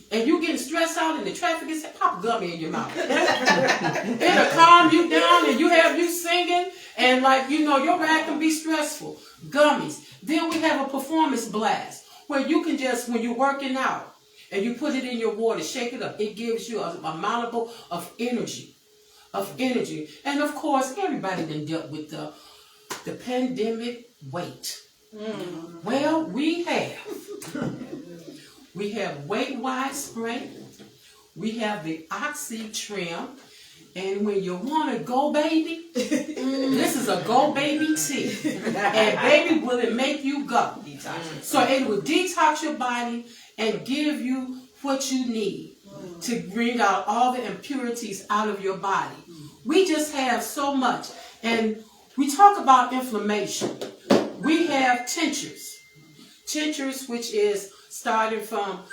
and you getting stressed out and the traffic is, pop a gummy in your mouth. It'll calm you down and you singing and your ride can be stressful. Gummies. Then we have a performance blast where you can just, when you're working out and you put it in your water, shake it up. It gives you an amount of energy. And of course, everybody done dealt with the pandemic weight. Well, we have weight wise spray. We have the Oxy trim. And when you want to go baby, this is a go baby tea. And baby, will it make you go? So it will detox your body and give you what you need to bring out all the impurities out of your body. We just have so much. And we talk about inflammation. We have tinctures. Tinctures, which is starting from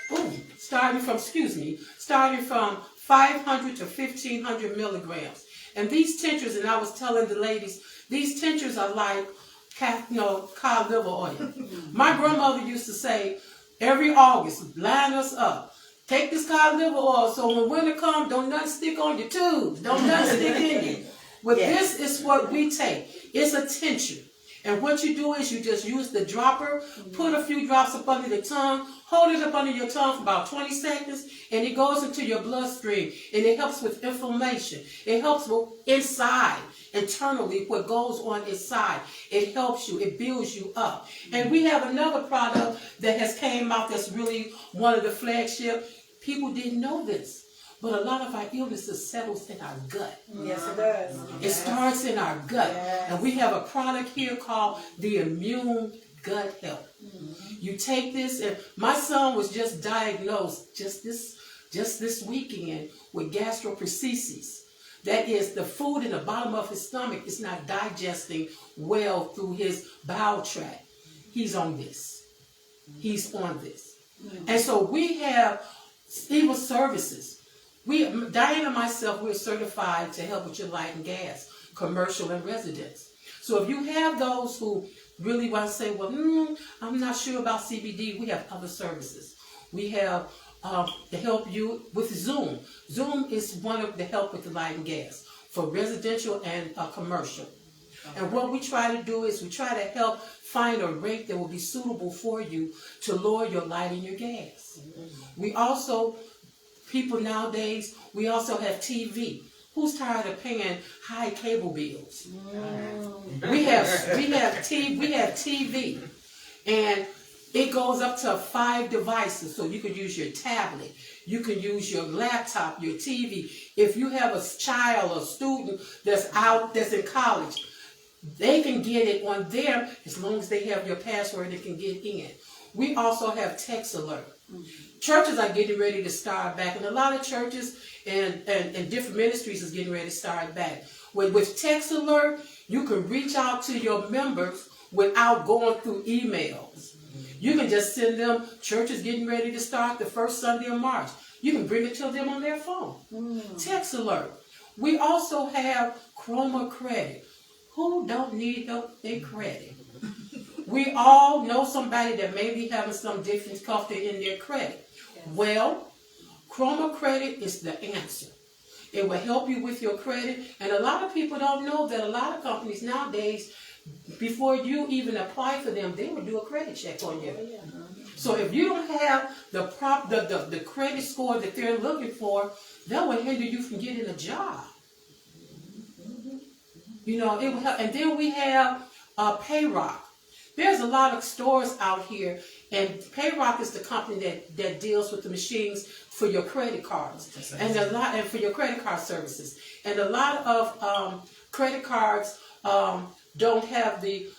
500 to 1,500 milligrams. And these tinctures, and I was telling the ladies, these tinctures are like cod liver oil. My grandmother used to say, every August, line us up. Take this cod liver oil so when winter comes, don't nothing stick on your tubes. Don't nothing stick in you. Well, this is what we take. It's a tincture. And what you do is you just use the dropper, put a few drops up under the tongue, hold it up under your tongue for about 20 seconds, and it goes into your bloodstream. And it helps with inflammation. It helps with inside, internally, what goes on inside. It helps you. It builds you up. And we have another product that has came out that's really one of the flagship. People didn't know this. But a lot of our illnesses settles in our gut. Yes, it does. It starts in our gut. Yes. And we have a product here called the Immune Gut Health. You take this, and my son was just diagnosed just this weekend with gastroparesis. That is, the food in the bottom of his stomach is not digesting well through his bowel tract. He's on this. He's on this. And so we have even services. Diane and myself, we're certified to help with your light and gas, commercial and residence. So if you have those who really want to say, well, I'm not sure about CBD, we have other services. We have to help you with Zoom. Zoom is one of the help with the light and gas for residential and commercial. And what we try to do is we try to help find a rate that will be suitable for you to lower your light and your gas. We also... People nowadays, we also have TV. Who's tired of paying high cable bills? We have TV, and it goes up to 5 devices. So you can use your tablet, you can use your laptop, your TV. If you have a child or student that's in college, they can get it on there as long as they have your password. They can get in. We also have text alert. Churches are getting ready to start back, and a lot of churches and different ministries is getting ready to start back. With text alert, you can reach out to your members without going through emails. You can just send them, church is getting ready to start the first Sunday of March. You can bring it to them on their phone. Text alert. We also have Chroma Credit. Who don't need help in credit? We all know somebody that may be having some difficulty in their credit. Yes. Well, Chroma Credit is the answer. It will help you with your credit. And a lot of people don't know that a lot of companies nowadays, before you even apply for them, they will do a credit check on you. So if you don't have the credit score that they're looking for, that will hinder you from getting a job. It will help. And then we have Payrock. There's a lot of stores out here, and Payrock is the company that deals with the machines for your credit cards and for your credit card services. And a lot of credit cards don't have the